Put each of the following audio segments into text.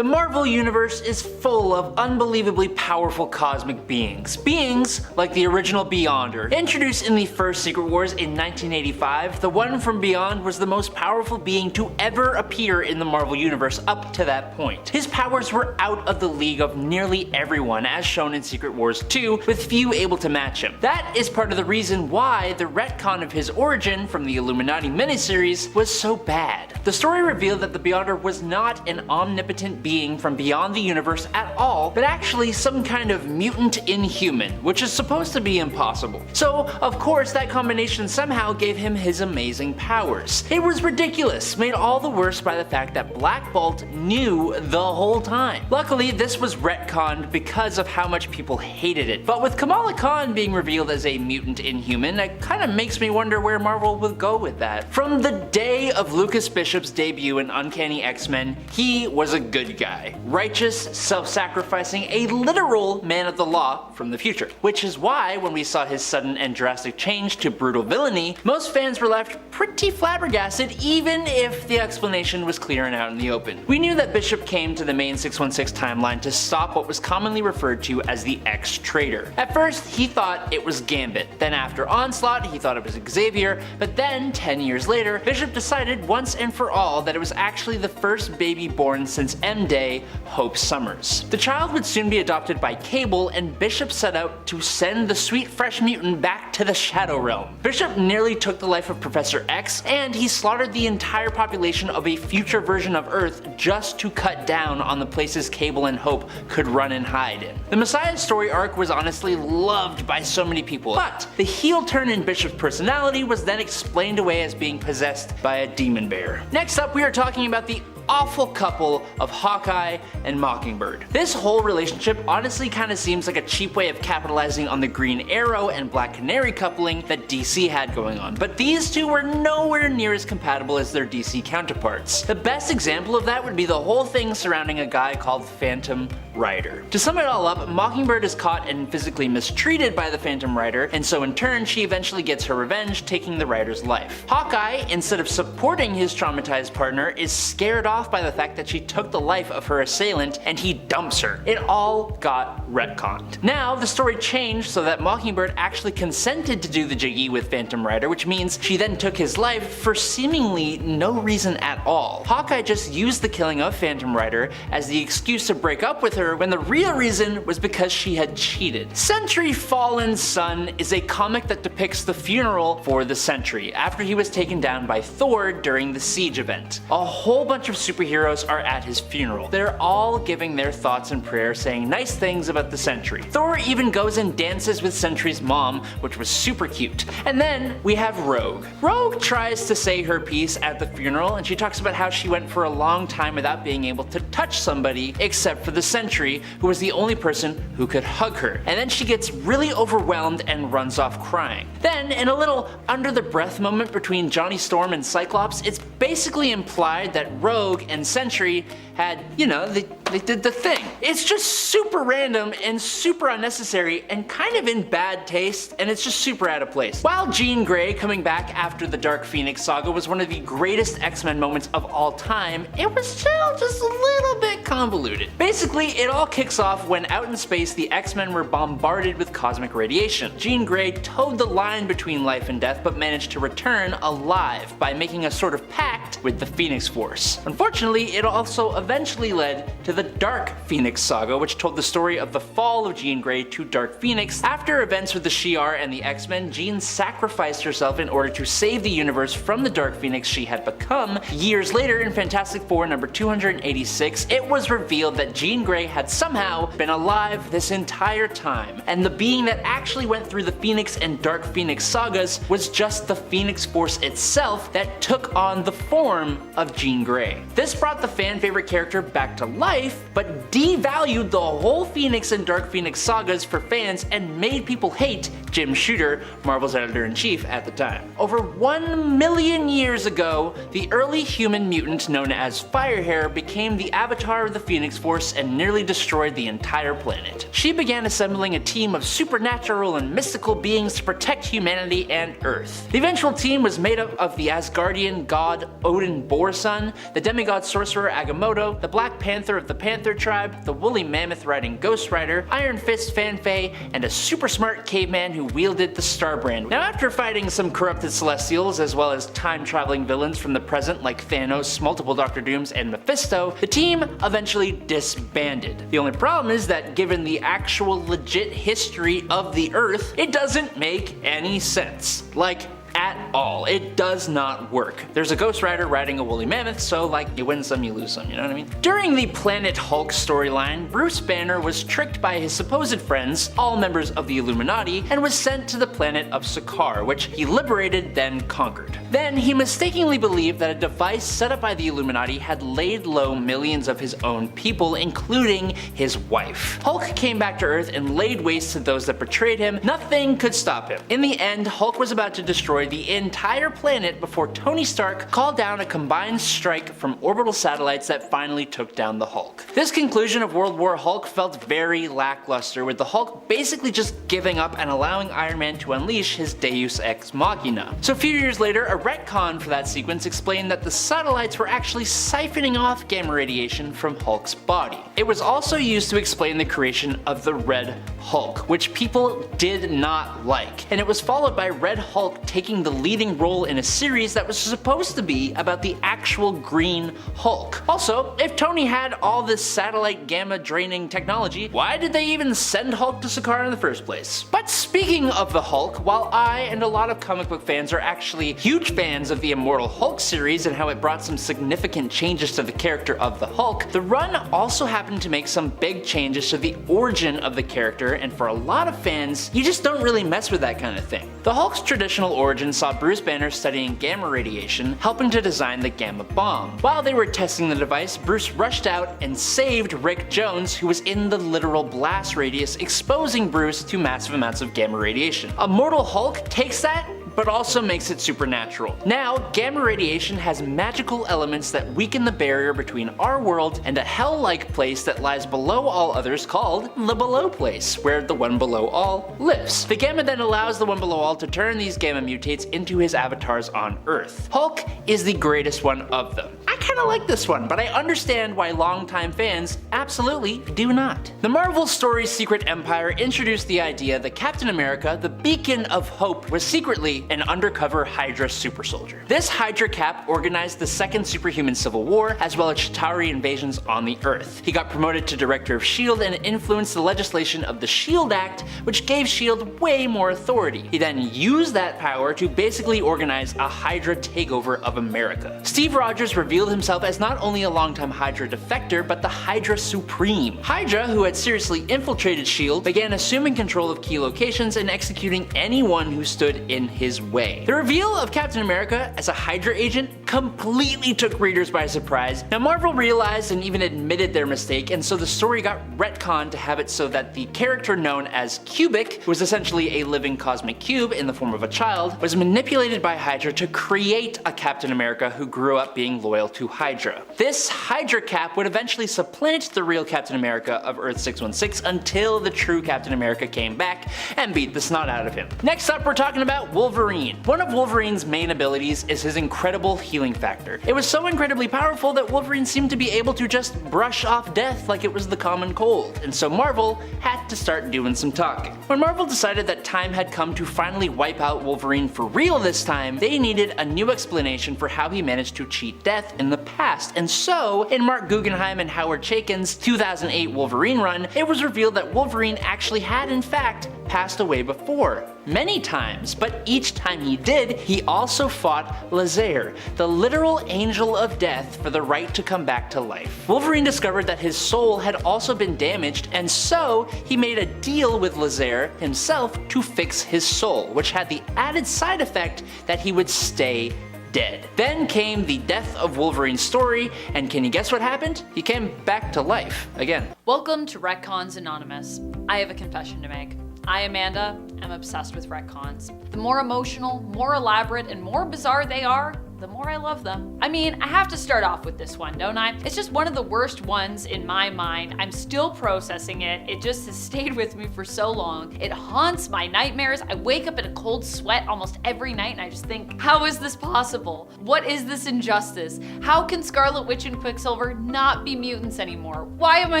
The Marvel Universe is full of unbelievably powerful cosmic beings. Beings like the original Beyonder. Introduced in the first Secret Wars in 1985, the one from Beyond was the most powerful being to ever appear in the Marvel Universe up to that point. His powers were out of the league of nearly everyone, as shown in Secret Wars 2, with few able to match him. That is part of the reason why the retcon of his origin from the Illuminati miniseries was so bad. The story revealed that the Beyonder was not an omnipotent being from beyond the universe at all, but actually some kind of mutant inhuman, which is supposed to be impossible. So, of course, that combination somehow gave him his amazing powers. It was ridiculous, made all the worse by the fact that Black Bolt knew the whole time. Luckily, this was retconned because of how much people hated it, but with Kamala Khan being revealed as a mutant inhuman, it kinda makes me wonder where Marvel will go with that. From the day of Lucas Bishop's debut in Uncanny X-Men, he was a good guy. Righteous, self-sacrificing, a literal man of the law from the future. Which is why, when we saw his sudden and drastic change to brutal villainy, most fans were left pretty flabbergasted, even if the explanation was clear and out in the open. We knew that Bishop came to the main 616 timeline to stop what was commonly referred to as the X-Traitor. At first, he thought it was Gambit. Then after Onslaught, he thought it was Xavier, but then, 10 years later, Bishop decided once and for all that it was actually the first baby born since M-Day, Hope Summers. The child would soon be adopted by Cable, and Bishop set out to send the sweet fresh mutant back to the Shadow Realm. Bishop nearly took the life of Professor X, and he slaughtered the entire population of a future version of Earth just to cut down on the places Cable and Hope could run and hide in. The Messiah story arc was honestly loved by so many people, but the heel turn in Bishop's personality was then explained away as being possessed by a demon bear. Next up, we are talking about the awful couple of Hawkeye and Mockingbird. This whole relationship honestly kinda seems like a cheap way of capitalizing on the Green Arrow and Black Canary coupling that DC had going on, but these two were nowhere near as compatible as their DC counterparts. The best example of that would be the whole thing surrounding a guy called Phantom Rider. To sum it all up, Mockingbird is caught and physically mistreated by the Phantom Rider, and so in turn she eventually gets her revenge, taking the Rider's life. Hawkeye, instead of supporting his traumatized partner, is scared off by the fact that she took the life of her assailant, and he dumps her. It all got retconned. Now, the story changed so that Mockingbird actually consented to do the jiggy with Phantom Rider, which means she then took his life for seemingly no reason at all. Hawkeye just used the killing of Phantom Rider as the excuse to break up with her, when the real reason was because she had cheated. Sentry Fallen's Son is a comic that depicts the funeral for the Sentry after he was taken down by Thor during the Siege event. A whole bunch of superheroes are at his funeral. They're all giving their thoughts and prayers, saying nice things about the Sentry. Thor even goes and dances with Sentry's mom, which was super cute. And then we have Rogue. Rogue tries to say her piece at the funeral, and she talks about how she went for a long time without being able to touch somebody except for the Sentry, who was the only person who could hug her. And then she gets really overwhelmed and runs off crying. Then, in a little under the breath moment between Johnny Storm and Cyclops, it's basically implied that Rogue and Sentry had, you know, they did the thing. It's just super random and super unnecessary and kind of in bad taste, and it's just super out of place. While Jean Grey coming back after the Dark Phoenix saga was one of the greatest X-Men moments of all time, it was still just a little bit convoluted. Basically, it all kicks off when out in space the X-Men were bombarded with cosmic radiation. Jean Grey towed the line between life and death, but managed to return alive by making a sort of pact with the Phoenix Force. Unfortunately, it also eventually led to the Dark Phoenix saga, which told the story of the fall of Jean Grey to Dark Phoenix. After events with the Shi'ar and the X-Men, Jean sacrificed herself in order to save the universe from the Dark Phoenix she had become. Years later, in Fantastic Four number 286, it was revealed that Jean Grey had somehow been alive this entire time, and the being that actually went through the Phoenix and Dark Phoenix sagas was just the Phoenix Force itself that took on the form of Jean Grey. This brought the fan-favorite character back to life, but devalued the whole Phoenix and Dark Phoenix sagas for fans and made people hate Jim Shooter, Marvel's editor-in-chief at the time. Over 1 million years ago, the early human mutant known as Firehair became the avatar of the Phoenix Force and nearly destroyed the entire planet. She began assembling a team of supernatural and mystical beings to protect humanity and Earth. The eventual team was made up of the Asgardian god Odin Borson, the demigod sorcerer Agamotto, Magneto, the Black Panther of the Panther Tribe, the woolly mammoth riding Ghost Rider, Iron Fist Fanfei, and a super smart caveman who wielded the Star Brand. Now after fighting some corrupted Celestials as well as time-traveling villains from the present like Thanos, multiple Doctor Dooms, and Mephisto, the team eventually disbanded. The only problem is that given the actual legit history of the Earth, it doesn't make any sense. Like, at all. It does not work. There's a Ghost Rider riding a woolly mammoth, so like you win some, you lose some, you know what I mean? During the Planet Hulk storyline, Bruce Banner was tricked by his supposed friends, all members of the Illuminati, and was sent to the planet of Sakaar, which he liberated then conquered. Then he mistakenly believed that a device set up by the Illuminati had laid low millions of his own people, including his wife. Hulk came back to Earth and laid waste to those that betrayed him. Nothing could stop him. In the end, Hulk was about to destroy the entire planet before Tony Stark called down a combined strike from orbital satellites that finally took down the Hulk. This conclusion of World War Hulk felt very lackluster, with the Hulk basically just giving up and allowing Iron Man to unleash his Deus Ex Machina. So a few years later, a retcon for that sequence explained that the satellites were actually siphoning off gamma radiation from Hulk's body. It was also used to explain the creation of the Red Hulk, which people did not like, and it was followed by Red Hulk taking the leading role in a series that was supposed to be about the actual Green Hulk. Also, if Tony had all this satellite gamma draining technology, why did they even send Hulk to Sakaar in the first place? But speaking of the Hulk, while I and a lot of comic book fans are actually huge fans of the Immortal Hulk series and how it brought some significant changes to the character of the Hulk, the run also happened to make some big changes to the origin of the character, and for a lot of fans, you just don't really mess with that kind of thing. The Hulk's traditional origin saw Bruce Banner studying gamma radiation, helping to design the gamma bomb. While they were testing the device, Bruce rushed out and saved Rick Jones, who was in the literal blast radius, exposing Bruce to massive amounts of gamma radiation. Immortal Hulk takes that but also makes it supernatural. Now, gamma radiation has magical elements that weaken the barrier between our world and a hell-like place that lies below all others called the Below Place, where the One Below All lives. The gamma then allows the One Below All to turn these gamma mutates into his avatars on Earth. Hulk is the greatest one of them. I kinda like this one, but I understand why longtime fans absolutely do not. The Marvel Stories Secret Empire introduced the idea that Captain America, the beacon of hope, was secretly an undercover Hydra super soldier. This Hydra Cap organized the second superhuman civil war, as well as Chitauri invasions on the Earth. He got promoted to director of S.H.I.E.L.D. and influenced the legislation of the S.H.I.E.L.D. Act, which gave S.H.I.E.L.D. way more authority. He then used that power to basically organize a Hydra takeover of America. Steve Rogers revealed himself as not only a longtime Hydra defector, but the Hydra Supreme. Hydra, who had seriously infiltrated S.H.I.E.L.D., began assuming control of key locations and executing anyone who stood in his way. The reveal of Captain America as a Hydra agent completely took readers by surprise. Now, Marvel realized and even admitted their mistake, and so the story got retconned to have it so that the character known as Cubic, who was essentially a living cosmic cube in the form of a child, was manipulated by Hydra to create a Captain America who grew up being loyal to Hydra. This Hydra Cap would eventually supplant the real Captain America of Earth 616 until the true Captain America came back and beat the snot out of him. Next up, we're talking about Wolverine. One of Wolverine's main abilities is his incredible healing factor. It was so incredibly powerful that Wolverine seemed to be able to just brush off death like it was the common cold, and so Marvel had to start doing some talking. When Marvel decided that time had come to finally wipe out Wolverine for real this time, they needed a new explanation for how he managed to cheat death in the past, and so in Mark Guggenheim and Howard Chaykin's 2008 Wolverine run, it was revealed that Wolverine actually had in fact passed away before, many times, but each time he did, he also fought Lazair, the literal angel of death, for the right to come back to life. Wolverine discovered that his soul had also been damaged, and so he made a deal with Lazair himself to fix his soul, which had the added side effect that he would stay dead. Then came the death of Wolverine's story, and can you guess what happened? He came back to life again. Welcome to Retcons Anonymous. I have a confession to make. I, Amanda, am obsessed with retcons. The more emotional, more elaborate, and more bizarre they are, the more I love them. I mean, I have to start off with this one, don't I? It's just one of the worst ones in my mind. I'm still processing it. It just has stayed with me for so long. It haunts my nightmares. I wake up in a cold sweat almost every night and I just think, how is this possible? What is this injustice? How can Scarlet Witch and Quicksilver not be mutants anymore? Why am I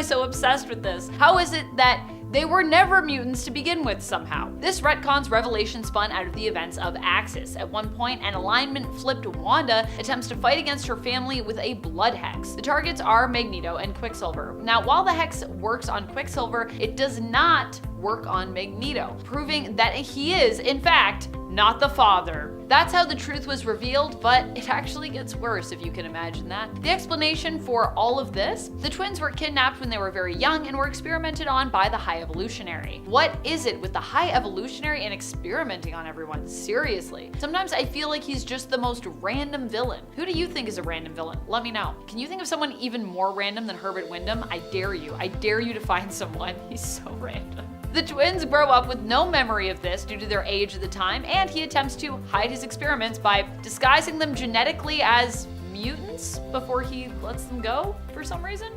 so obsessed with this? How is it that they were never mutants to begin with somehow? This retcon's revelation spun out of the events of Axis. At one point, an alignment flipped Wanda attempts to fight against her family with a blood hex. The targets are Magneto and Quicksilver. Now, while the hex works on Quicksilver, it does not work on Magneto, proving that he is, in fact, not the father. That's how the truth was revealed, but it actually gets worse if you can imagine that. The explanation for all of this: the twins were kidnapped when they were very young and were experimented on by the High Evolutionary. What is it with the High Evolutionary and experimenting on everyone? Seriously. Sometimes I feel like he's just the most random villain. Who do you think is a random villain? Let me know. Can you think of someone even more random than Herbert Wyndham? I dare you. I dare you to find someone. He's so random. The twins grow up with no memory of this due to their age at the time, and he attempts to hide his experiments by disguising them genetically as mutants before he lets them go for some reason.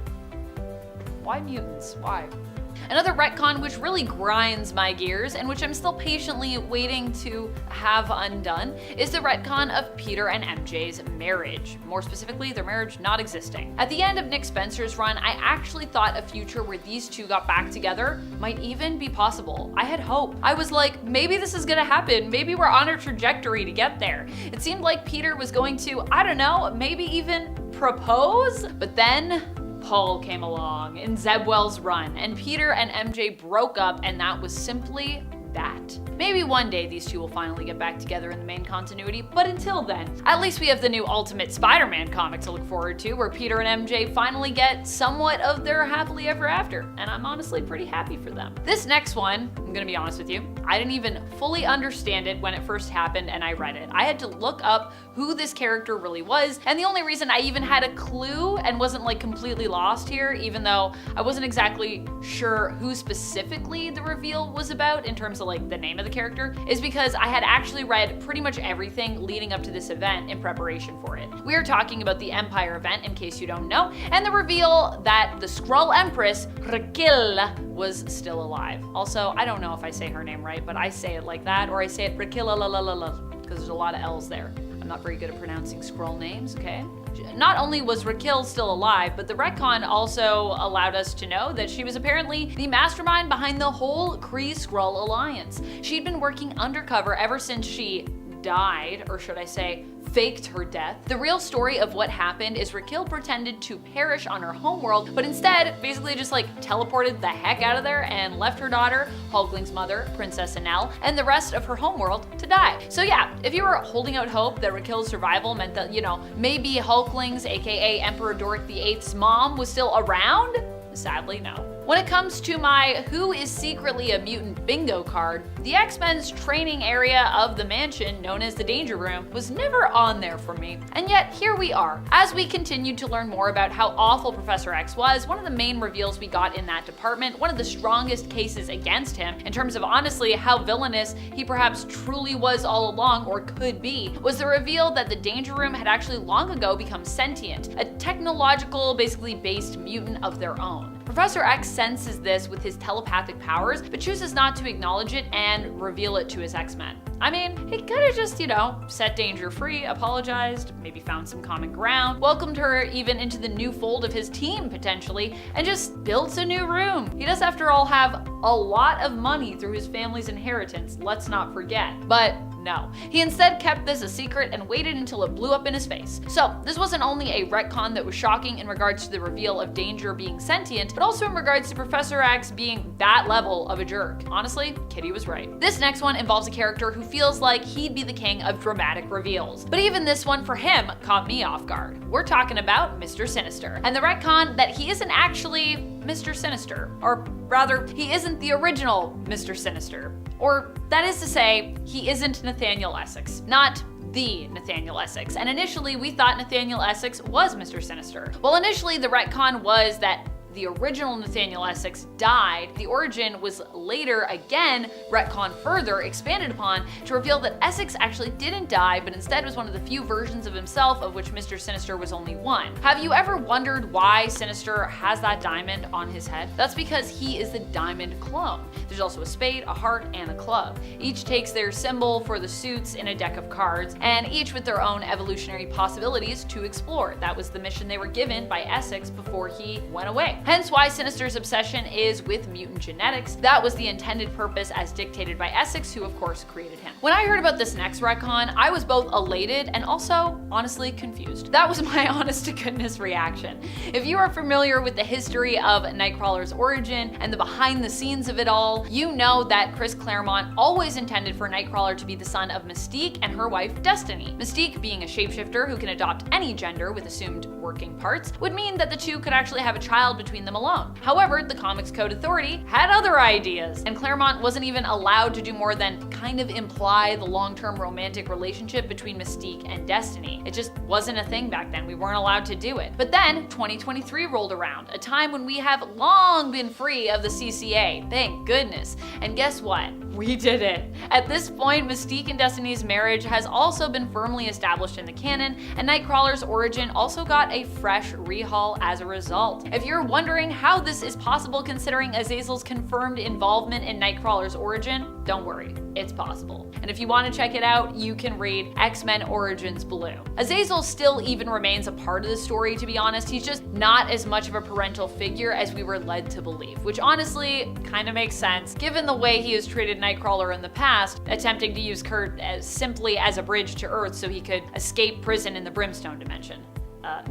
Why mutants? Why? Another retcon which really grinds my gears and which I'm still patiently waiting to have undone is the retcon of Peter and MJ's marriage. More specifically, their marriage not existing. At the end of Nick Spencer's run, I actually thought a future where these two got back together might even be possible. I had hope. I was like, maybe this is gonna happen. Maybe we're on a trajectory to get there. It seemed like Peter was going to, I don't know, maybe even propose? But then Paul came along in Zebwell's run, and Peter and MJ broke up, and that was simply that. Maybe one day these two will finally get back together in the main continuity, but until then, at least we have the new Ultimate Spider-Man comic to look forward to, where Peter and MJ finally get somewhat of their happily ever after, and I'm honestly pretty happy for them. This next one, I'm gonna be honest with you, I didn't even fully understand it when it first happened and I read it. I had to look up who this character really was, and the only reason I even had a clue and wasn't like completely lost here, even though I wasn't exactly sure who specifically the reveal was about in terms of like the name of the character, is because I had actually read pretty much everything leading up to this event in preparation for it. We are talking about the Empire event, in case you don't know, and the reveal that the Skrull Empress, Raquel, was still alive. Also, I don't know if I say her name right, but I say it like that, or I say it Raquel, because there's a lot of L's there. I'm not very good at pronouncing Skrull names, okay? Not only was Raquel still alive, but the retcon also allowed us to know that she was apparently the mastermind behind the whole Kree-Skrull alliance. She'd been working undercover ever since she died, or should I say, faked her death. The real story of what happened is Raquel pretended to perish on her homeworld, but instead basically just like teleported the heck out of there and left her daughter, Hulkling's mother, Princess Anel, and the rest of her homeworld to die. So yeah, if you were holding out hope that Raquel's survival meant that, you know, maybe Hulkling's, aka Emperor Dork VIII's mom was still around, sadly no. When it comes to my who is secretly a mutant bingo card, the X-Men's training area of the mansion, known as the Danger Room, was never on there for me. And yet, here we are. As we continued to learn more about how awful Professor X was, one of the main reveals we got in that department, one of the strongest cases against him, in terms of honestly how villainous he perhaps truly was all along, or could be, was the reveal that the Danger Room had actually long ago become sentient, a technological, basically based mutant of their own. Professor X senses this with his telepathic powers, but chooses not to acknowledge it and reveal it to his X-Men. I mean, he could have just, you know, set Danger free, apologized, maybe found some common ground, welcomed her even into the new fold of his team potentially, and just built a new room. He does, after all, have a lot of money through his family's inheritance, let's not forget. But no, he instead kept this a secret and waited until it blew up in his face. So this wasn't only a retcon that was shocking in regards to the reveal of Danger being sentient, but also in regards to Professor X being that level of a jerk. Honestly, Kitty was right. This next one involves a character who feels like he'd be the king of dramatic reveals. But even this one for him caught me off guard. We're talking about Mr. Sinister, and the retcon that he isn't actually Mr. Sinister, or rather, he isn't the original Mr. Sinister. Or that is to say, he isn't Nathaniel Essex, not the Nathaniel Essex. And initially we thought Nathaniel Essex was Mr. Sinister. Well, initially the retcon was that the original Nathaniel Essex died, the origin was later again retconned further, expanded upon, to reveal that Essex actually didn't die, but instead was one of the few versions of himself, of which Mr. Sinister was only one. Have you ever wondered why Sinister has that diamond on his head? That's because he is the diamond clone. There's also a spade, a heart, and a club. Each takes their symbol for the suits in a deck of cards, and each with their own evolutionary possibilities to explore. That was the mission they were given by Essex before he went away. Hence why Sinister's obsession is with mutant genetics. That was the intended purpose as dictated by Essex, who of course created him. When I heard about this next retcon, I was both elated and also honestly confused. That was my honest to goodness reaction. If you are familiar with the history of Nightcrawler's origin and the behind the scenes of it all, you know that Chris Claremont always intended for Nightcrawler to be the son of Mystique and her wife Destiny. Mystique, being a shapeshifter who can adopt any gender with assumed working parts, would mean that the two could actually have a child between them alone. However, the Comics Code Authority had other ideas, and Claremont wasn't even allowed to do more than kind of imply the long-term romantic relationship between Mystique and Destiny. It just wasn't a thing back then. We weren't allowed to do it. But then 2023 rolled around, a time when we have long been free of the CCA. Thank goodness. And guess what? We did it. At this point, Mystique and Destiny's marriage has also been firmly established in the canon, and Nightcrawler's origin also got a fresh rehaul as a result. If you're wondering how this is possible considering Azazel's confirmed involvement in Nightcrawler's origin, don't worry, it's possible. And if you want to check it out, you can read X-Men Origins Blue. Azazel still even remains a part of the story, to be honest. He's just not as much of a parental figure as we were led to believe, which honestly kind of makes sense given the way he has treated Nightcrawler in the past, attempting to use Kurt simply as a bridge to Earth so he could escape prison in the Brimstone dimension.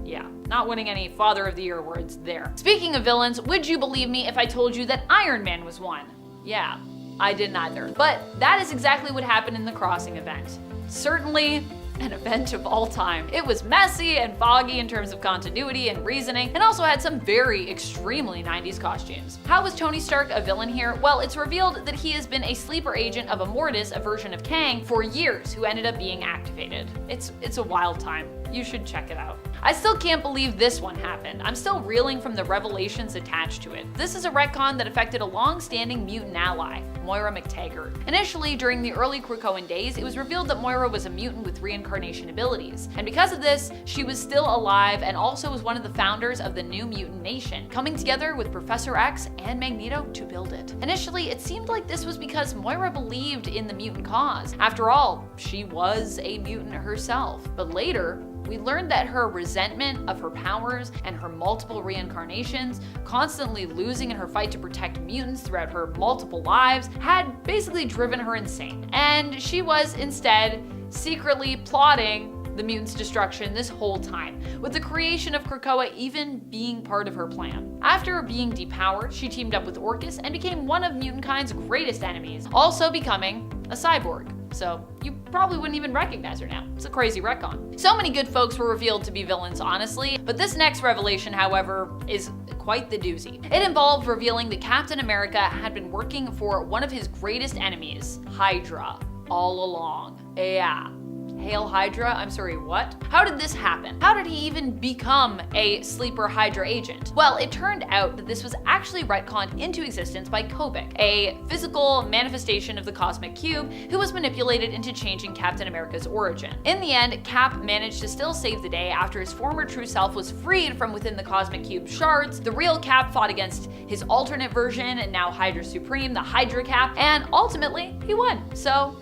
Yeah, not winning any Father of the Year awards there. Speaking of villains, would you believe me if I told you that Iron Man was one? Yeah, I didn't either. But that is exactly what happened in the Crossing event. Certainly an event of all time. It was messy and foggy in terms of continuity and reasoning, and also had some very extremely 90s costumes. How was Tony Stark a villain here? Well, it's revealed that he has been a sleeper agent of Immortus, a version of Kang, for years, who ended up being activated. It's a wild time. You should check it out. I still can't believe this one happened. I'm still reeling from the revelations attached to it. This is a retcon that affected a long-standing mutant ally, Moira McTaggert. Initially, during the early Krakoan days, it was revealed that Moira was a mutant with reincarnation abilities. And because of this, she was still alive and also was one of the founders of the New Mutant Nation, coming together with Professor X and Magneto to build it. Initially, it seemed like this was because Moira believed in the mutant cause. After all, she was a mutant herself. But later, we learned that her resentment of her powers and her multiple reincarnations, constantly losing in her fight to protect mutants throughout her multiple lives, had basically driven her insane. And she was instead secretly plotting the mutants' destruction this whole time, with the creation of Krakoa even being part of her plan. After being depowered, she teamed up with Orcus and became one of mutantkind's greatest enemies, also becoming a cyborg. So you probably wouldn't even recognize her now. It's a crazy retcon. So many good folks were revealed to be villains, honestly, but this next revelation, however, is quite the doozy. It involved revealing that Captain America had been working for one of his greatest enemies, Hydra, all along. Yeah. Hail Hydra? I'm sorry, what? How did this happen? How did he even become a sleeper Hydra agent? Well, it turned out that this was actually retconned into existence by Kobik, a physical manifestation of the Cosmic Cube who was manipulated into changing Captain America's origin. In the end, Cap managed to still save the day after his former true self was freed from within the Cosmic Cube shards. The real Cap fought against his alternate version, and now Hydra Supreme, the Hydra Cap, and ultimately he won. So,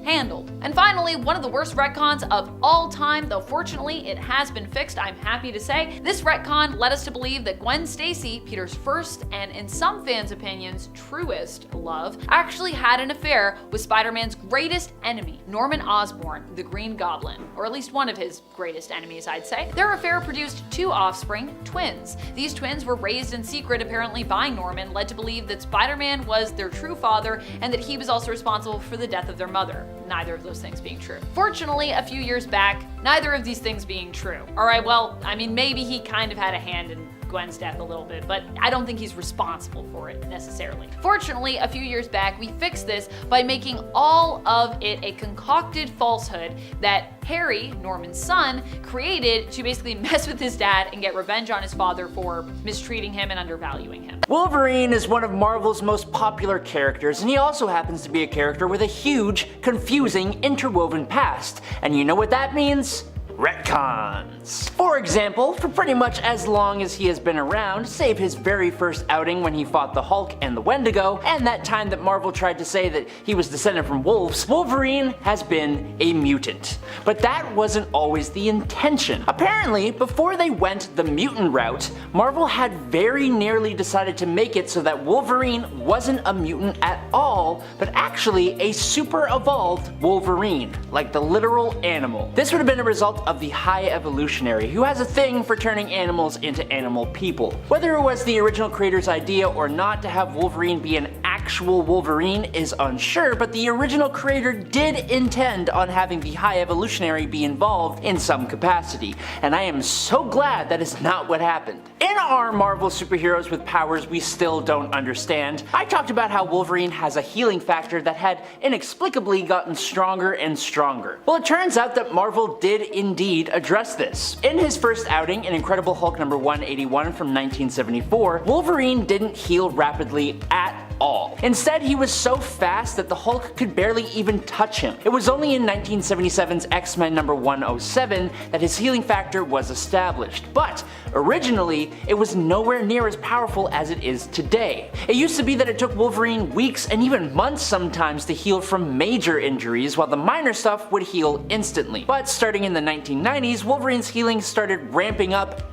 handled. And finally, one of the worst retcons of all time, though fortunately it has been fixed, I'm happy to say. This retcon led us to believe that Gwen Stacy, Peter's first and in some fans' opinions truest love, actually had an affair with Spider-Man's greatest enemy, Norman Osborn, the Green Goblin, or at least one of his greatest enemies, I'd say. Their affair produced two offspring, twins. These twins were raised in secret apparently by Norman, led to believe that Spider-Man was their true father and that he was also responsible for the death of their mother. Neither of those things being true. Fortunately, a few years back, neither of these things being true. Alright, well, I mean, maybe he kind of had a hand in Gwen's death a little bit, but I don't think he's responsible for it necessarily. Fortunately, a few years back, we fixed this by making all of it a concocted falsehood that Harry, Norman's son, created to basically mess with his dad and get revenge on his father for mistreating him and undervaluing him. Wolverine is one of Marvel's most popular characters, and he also happens to be a character with a huge, confusing, interwoven past. And you know what that means? Retcons. For example, for pretty much as long as he has been around, save his very first outing when he fought the Hulk and the Wendigo, and that time that Marvel tried to say that he was descended from wolves, Wolverine has been a mutant. But that wasn't always the intention. Apparently, before they went the mutant route, Marvel had very nearly decided to make it so that Wolverine wasn't a mutant at all, but actually a super evolved Wolverine, like the literal animal. This would have been a result of the High Evolutionary, who has a thing for turning animals into animal people. Whether it was the original creator's idea or not to have Wolverine be an actual Wolverine is unsure, but the original creator did intend on having the High Evolutionary be involved in some capacity, and I am so glad that is not what happened. In our Marvel superheroes with powers we still don't understand, I talked about how Wolverine has a healing factor that had inexplicably gotten stronger and stronger. Well, it turns out that Marvel did indeed address this. In his first outing in Incredible Hulk number 181 from 1974, Wolverine didn't heal rapidly at all. Instead, he was so fast that the Hulk could barely even touch him. It was only in 1977's X-Men number 107 that his healing factor was established, but originally, it was nowhere near as powerful as it is today. It used to be that it took Wolverine weeks and even months sometimes to heal from major injuries, while the minor stuff would heal instantly. But starting in the 1990s, Wolverine's healing started ramping up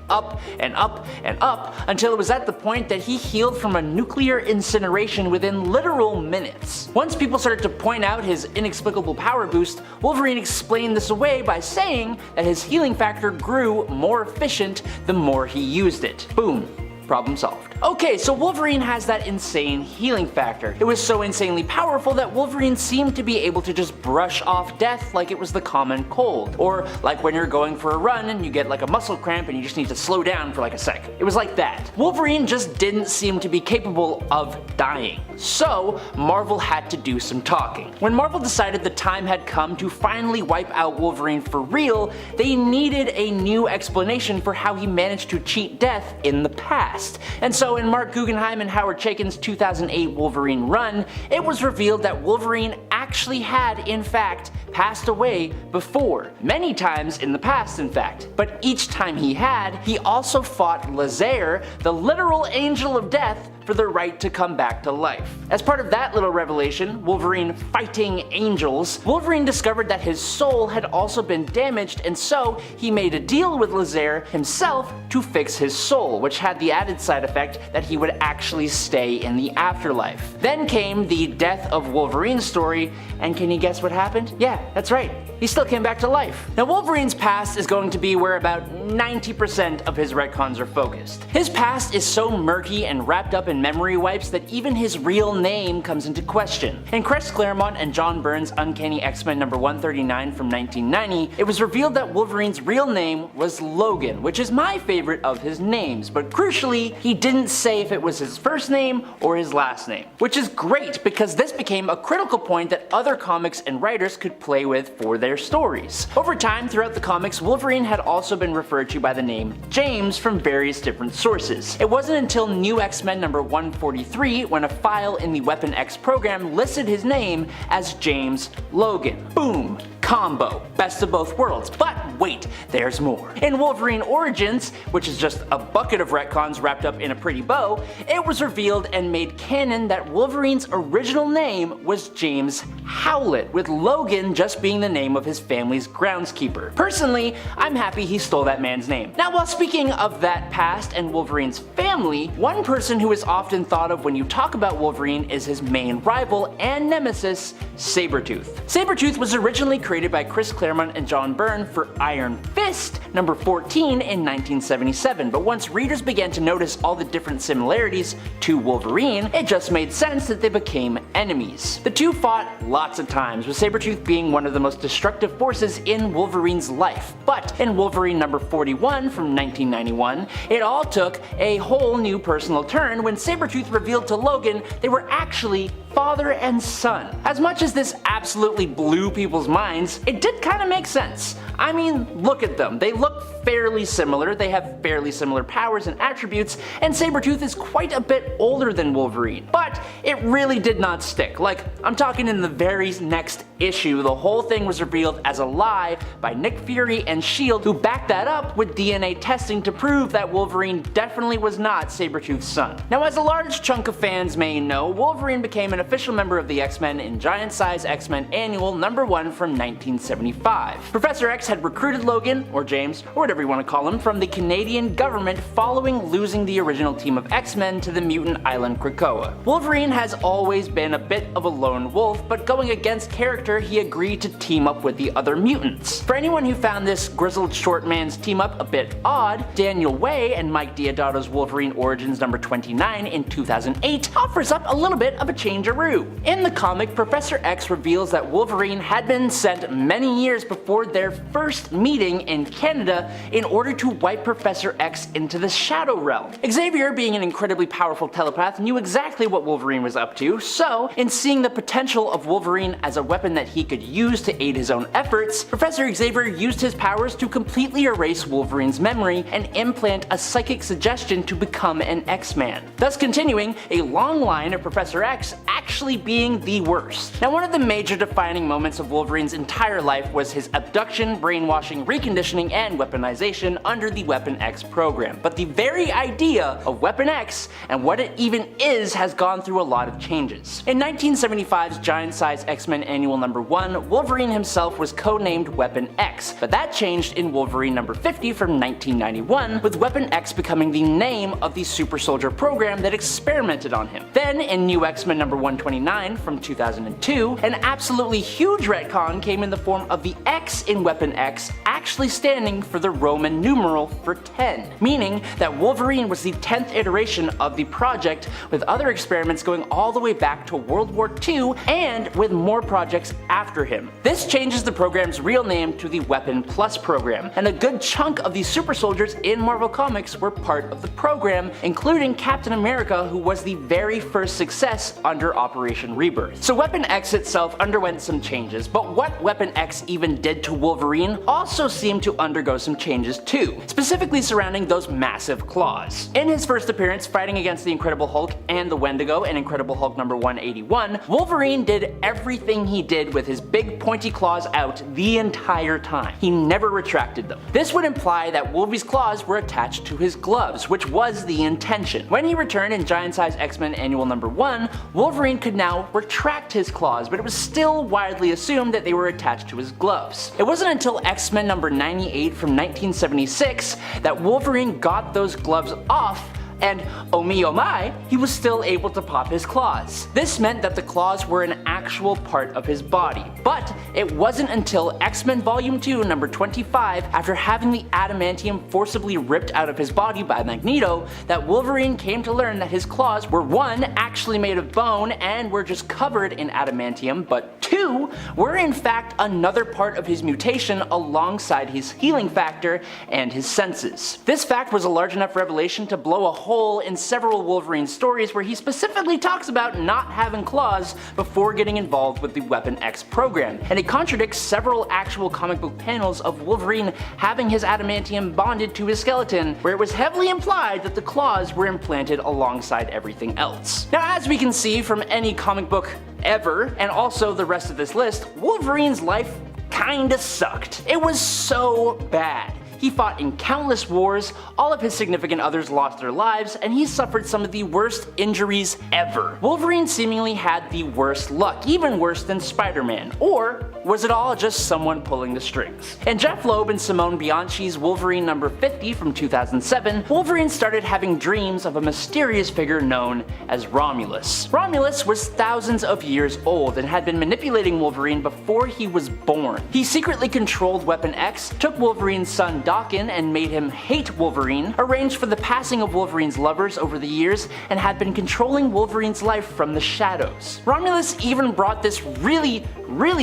and up and up until it was at the point that he healed from a nuclear incineration within literal minutes. Once people started to point out his inexplicable power boost, Wolverine explained this away by saying that his healing factor grew more efficient the more he used it. Boom. Problem solved. Okay, so Wolverine has that insane healing factor. It was so insanely powerful that Wolverine seemed to be able to just brush off death like it was the common cold. Or like when you're going for a run and you get like a muscle cramp and you just need to slow down for like a sec. It was like that. Wolverine just didn't seem to be capable of dying. So Marvel had to do some talking. When Marvel decided the time had come to finally wipe out Wolverine for real, they needed a new explanation for how he managed to cheat death in the past. And so in Mark Guggenheim and Howard Chaykin's 2008 Wolverine run, it was revealed that Wolverine actually had, in fact, passed away before. Many times in the past, in fact. But each time he had, he also fought Loathe, the literal angel of death, for the right to come back to life. As part of that little revelation, Wolverine fighting angels, Wolverine discovered that his soul had also been damaged, and so he made a deal with Loathe himself to fix his soul, which had the added side effect that he would actually stay in the afterlife. Then came the death of Wolverine story, and can you guess what happened? Yeah, that's right. He still came back to life. Now Wolverine's past is going to be where about 90% of his retcons are focused. His past is so murky and wrapped up in memory wipes that even his real name comes into question. In Chris Claremont and John Byrne's Uncanny X-Men number 139 from 1990, it was revealed that Wolverine's real name was Logan, which is my favorite of his names, but crucially, he didn't say if it was his first name or his last name. Which is great because this became a critical point that other comics and writers could play with for their stories. Over time, throughout the comics, Wolverine had also been referred to by the name James from various different sources. It wasn't until New X-Men number 143 when a file in the Weapon X program listed his name as James Logan. Boom! Combo. Best of both worlds. But wait, there's more. In Wolverine Origins, which is just a bucket of retcons wrapped up in a pretty bow, it was revealed and made canon that Wolverine's original name was James Howlett, with Logan just being the name of his family's groundskeeper. Personally, I'm happy he stole that man's name. Now, while speaking of that past and Wolverine's family, one person who is often thought of when you talk about Wolverine is his main rival and nemesis, Sabretooth. Sabretooth was originally created by Chris Claremont and John Byrne for Iron Fist number 14 in 1977, but once readers began to notice all the different similarities to Wolverine, it just made sense that they became enemies. The two fought lots of times, with Sabretooth being one of the most destructive forces in Wolverine's life. But in Wolverine number 41 from 1991, it all took a whole new personal turn when Sabretooth revealed to Logan they were actually father and son. As much as this absolutely blew people's minds, it did kind of make sense. I mean, look at them. They look fairly similar, they have fairly similar powers and attributes, and Sabretooth is quite a bit older than Wolverine. But it really did not stick. Like, I'm talking in the very next issue, the whole thing was revealed as a lie by Nick Fury and S.H.I.E.L.D., who backed that up with DNA testing to prove that Wolverine definitely was not Sabretooth's son. Now, as a large chunk of fans may know, Wolverine became an official member of the X-Men in Giant Size X-Men Annual number 1 from 1975. Professor X had recruited Logan, or James, or whatever you want to call him, from the Canadian government following losing the original team of X-Men to the mutant island Krakoa. Wolverine has always been a bit of a lone wolf, but going against character, he agreed to team up with the other mutants. For anyone who found this grizzled short man's team up a bit odd, Daniel Way and Mike Diodado's Wolverine Origins number 29 in 2008 offers up a little bit of a change-a-roo. In the comic, Professor X reveals that Wolverine had been sent many years before their first meeting in Canada in order to wipe Professor X into the Shadow Realm. Xavier, being an incredibly powerful telepath, knew exactly what Wolverine was up to, so in seeing the potential of Wolverine as a weapon that he could use to aid his own efforts, Professor Xavier used his powers to completely erase Wolverine's memory and implant a psychic suggestion to become an X-Man, thus continuing a long line of Professor X actually being the worst. Now, one of the major defining moments of Wolverine's entire life was his abduction, brainwashing, reconditioning, and weaponization under the Weapon X program. But the very idea of Weapon X and what it even is has gone through a lot of changes. In 1975's Giant Size X-Men Annual number 1, Wolverine himself was codenamed Weapon X, but that changed in Wolverine number 50 from 1991, with Weapon X becoming the name of the super soldier program that experimented on him. Then, in New X-Men number 129 from 2002, an absolutely huge retcon came in the form of the X in Weapon X actually standing for the Roman numeral for 10, meaning that Wolverine was the 10th iteration of the project, with other experiments going all the way back to World War II and with more projects after him. This changes the program's real name to the Weapon Plus program, and a good chunk of the super soldiers in Marvel Comics were part of the program, including Captain America, who was the very first success under Operation Rebirth. So Weapon X itself underwent some changes, but what Weapon X even did to Wolverine also seemed to undergo some changes too, specifically surrounding those massive claws. In his first appearance fighting against the Incredible Hulk and the Wendigo in Incredible Hulk number 181, Wolverine did everything he did with his big pointy claws out the entire time. He never retracted them. This would imply that Wolvie's claws were attached to his gloves, which was the intention. When he returned in Giant Size X-Men Annual number 1, Wolverine could now retract his claws, but it was still widely assumed that they were attached to his gloves. It wasn't until X-Men number 98 from 1976 that Wolverine got those gloves off, and oh me oh my, he was still able to pop his claws. This meant that the claws were an actual part of his body. But it wasn't until X-Men Volume 2 number 25, after having the adamantium forcibly ripped out of his body by Magneto, that Wolverine came to learn that his claws were 1, actually made of bone and were just covered in adamantium, but 2, were in fact another part of his mutation alongside his healing factor and his senses. This fact was a large enough revelation to blow a hole in several Wolverine stories where he specifically talks about not having claws before getting involved with the Weapon X program, and it contradicts several actual comic book panels of Wolverine having his adamantium bonded to his skeleton, where it was heavily implied that the claws were implanted alongside everything else. Now, as we can see from any comic book ever, and also the rest of this list, Wolverine's life kinda sucked. It was so bad. he fought in countless wars, all of his significant others lost their lives, and he suffered some of the worst injuries ever. Wolverine seemingly had the worst luck, even worse than Spider-Man, or was it all just someone pulling the strings? In Jeff Loeb and Simone Bianchi's Wolverine number 50 from 2007, Wolverine started having dreams of a mysterious figure known as Romulus. Romulus was thousands of years old and had been manipulating Wolverine before he was born. He secretly controlled Weapon X, took Wolverine's son Daken and made him hate Wolverine, arranged for the passing of Wolverine's lovers over the years, and had been controlling Wolverine's life from the shadows. Romulus even brought this really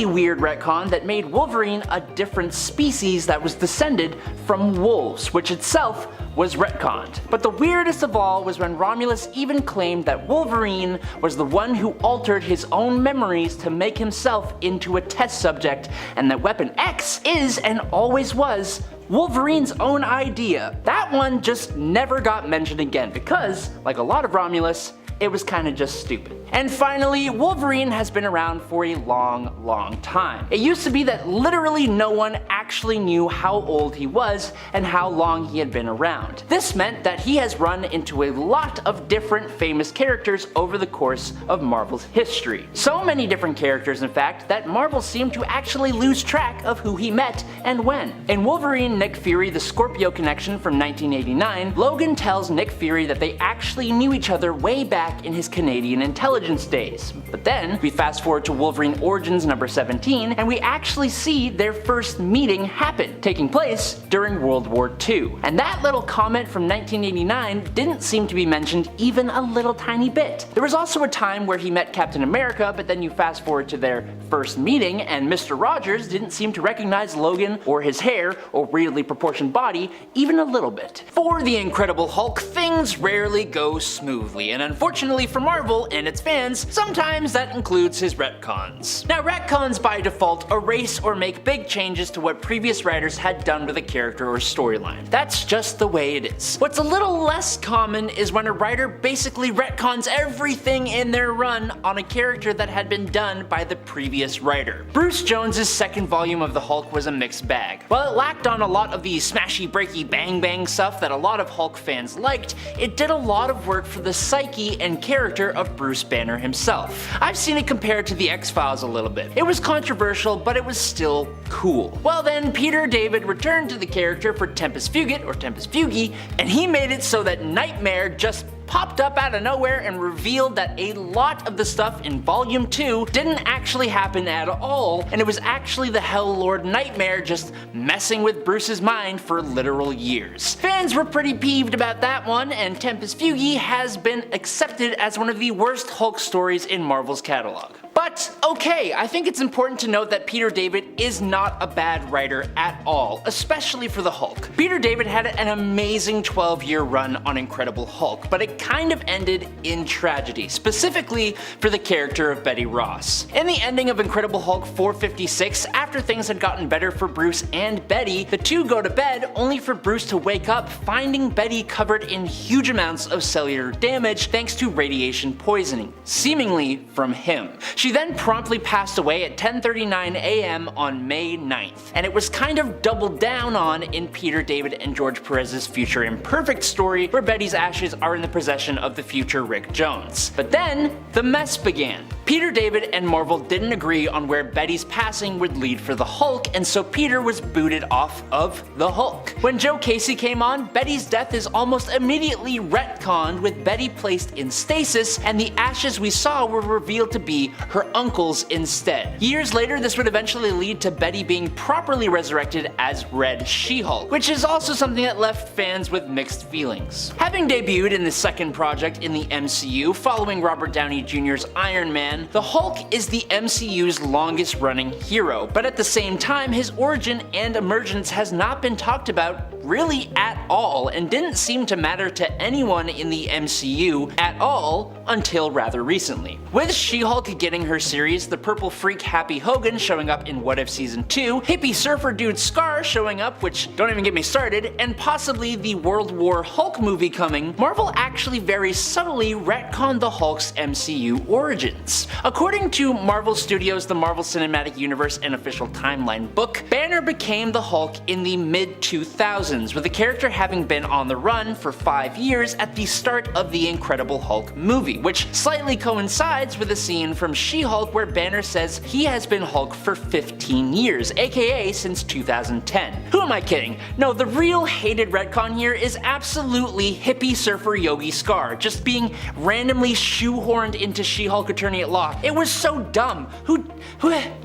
weird retcon that made Wolverine a different species that was descended from wolves, which itself was retconned. But the weirdest of all was when Romulus even claimed that Wolverine was the one who altered his own memories to make himself into a test subject, and that Weapon X is and always was Wolverine's own idea. That one just never got mentioned again because, like a lot of Romulus, it was kinda just stupid. And finally, Wolverine has been around for a long time. It used to be that literally no one actually knew how old he was and how long he had been around. This meant that he has run into a lot of different famous characters over the course of Marvel's history. So many different characters, in fact, that Marvel seemed to actually lose track of who he met and when. In Wolverine Nick Fury The Scorpio Connection from 1989, Logan tells Nick Fury that they actually knew each other way back in his Canadian intelligence days. But then, we fast forward to Wolverine Origins number 17, and we actually see their first meeting happen, taking place during World War II. And that little comment from 1989 didn't seem to be mentioned even a little tiny bit. There was also a time where he met Captain America, but then you fast forward to their first meeting, and Mr. Rogers didn't seem to recognize Logan or his hair or weirdly proportioned body even a little bit. For the Incredible Hulk, things rarely go smoothly, and unfortunately for Marvel and its fans, sometimes that includes his retcons. Now, retcons by default erase or make big changes to what previous writers had done with a character or storyline. That's just the way it is. What's a little less common is when a writer basically retcons everything in their run on a character that had been done by the previous writer. Bruce Jones's second volume of the Hulk was a mixed bag. While it lacked on a lot of the smashy breaky bang bang stuff that a lot of Hulk fans liked, it did a lot of work for the psyche and character of Bruce Banner himself. I've seen it compared to the X-Files a little bit. It was controversial, but it was still cool. Well then, Peter David returned to the character for Tempus Fugit, or Tempus Fugit, and he made it so that Nightmare just popped up out of nowhere and revealed that a lot of the stuff in Volume 2 didn't actually happen at all, and it was actually the Hell Lord Nightmare just messing with Bruce's mind for literal years. Fans were pretty peeved about that one, and Tempus Fugit has been accepted as one of the worst Hulk stories in Marvel's catalog. But okay, I think it's important to note that Peter David is not a bad writer at all, especially for the Hulk. Peter David had an amazing 12-year run on Incredible Hulk, but it kind of ended in tragedy, specifically for the character of Betty Ross. In the ending of Incredible Hulk 456, after things had gotten better for Bruce and Betty, the two go to bed only for Bruce to wake up finding Betty covered in huge amounts of cellular damage thanks to radiation poisoning, seemingly from him. She then promptly passed away at 10:39 a.m. on May 9th, and it was kind of doubled down on in Peter David and George Perez's Future Imperfect story, where Betty's ashes are in the possession of the future Rick Jones. But then, the mess began. Peter David and Marvel didn't agree on where Betty's passing would lead for the Hulk, and so Peter was booted off of the Hulk. When Joe Casey came on, Betty's death is almost immediately retconned, with Betty placed in stasis, and the ashes we saw were revealed to be her uncle's instead. Years later, this would eventually lead to Betty being properly resurrected as Red She-Hulk, which is also something that left fans with mixed feelings. Having debuted in the second project in the MCU following Robert Downey Jr.'s Iron Man, the Hulk is the MCU's longest running hero, but at the same time his origin and emergence has not been talked about really at all and didn't seem to matter to anyone in the MCU at all until rather recently. With She-Hulk getting her series, the purple freak Happy Hogan showing up in What If Season 2, hippie surfer dude Scar showing up, which don't even get me started, and possibly the World War Hulk movie coming, Marvel actually very subtly retconned the Hulk's MCU origins. According to Marvel Studios' The Marvel Cinematic Universe and Official Timeline book, Banner became the Hulk in the mid-2000s, with the character having been on the run for 5 years at the start of the Incredible Hulk movie, which slightly coincides with a scene from She-Hulk where Banner says he has been Hulk for 15 years, aka since 2010. Who am I kidding? No, the real hated retcon here is absolutely hippie surfer Yogi Scar, just being randomly shoehorned into She-Hulk Attorney at Law. It was so dumb.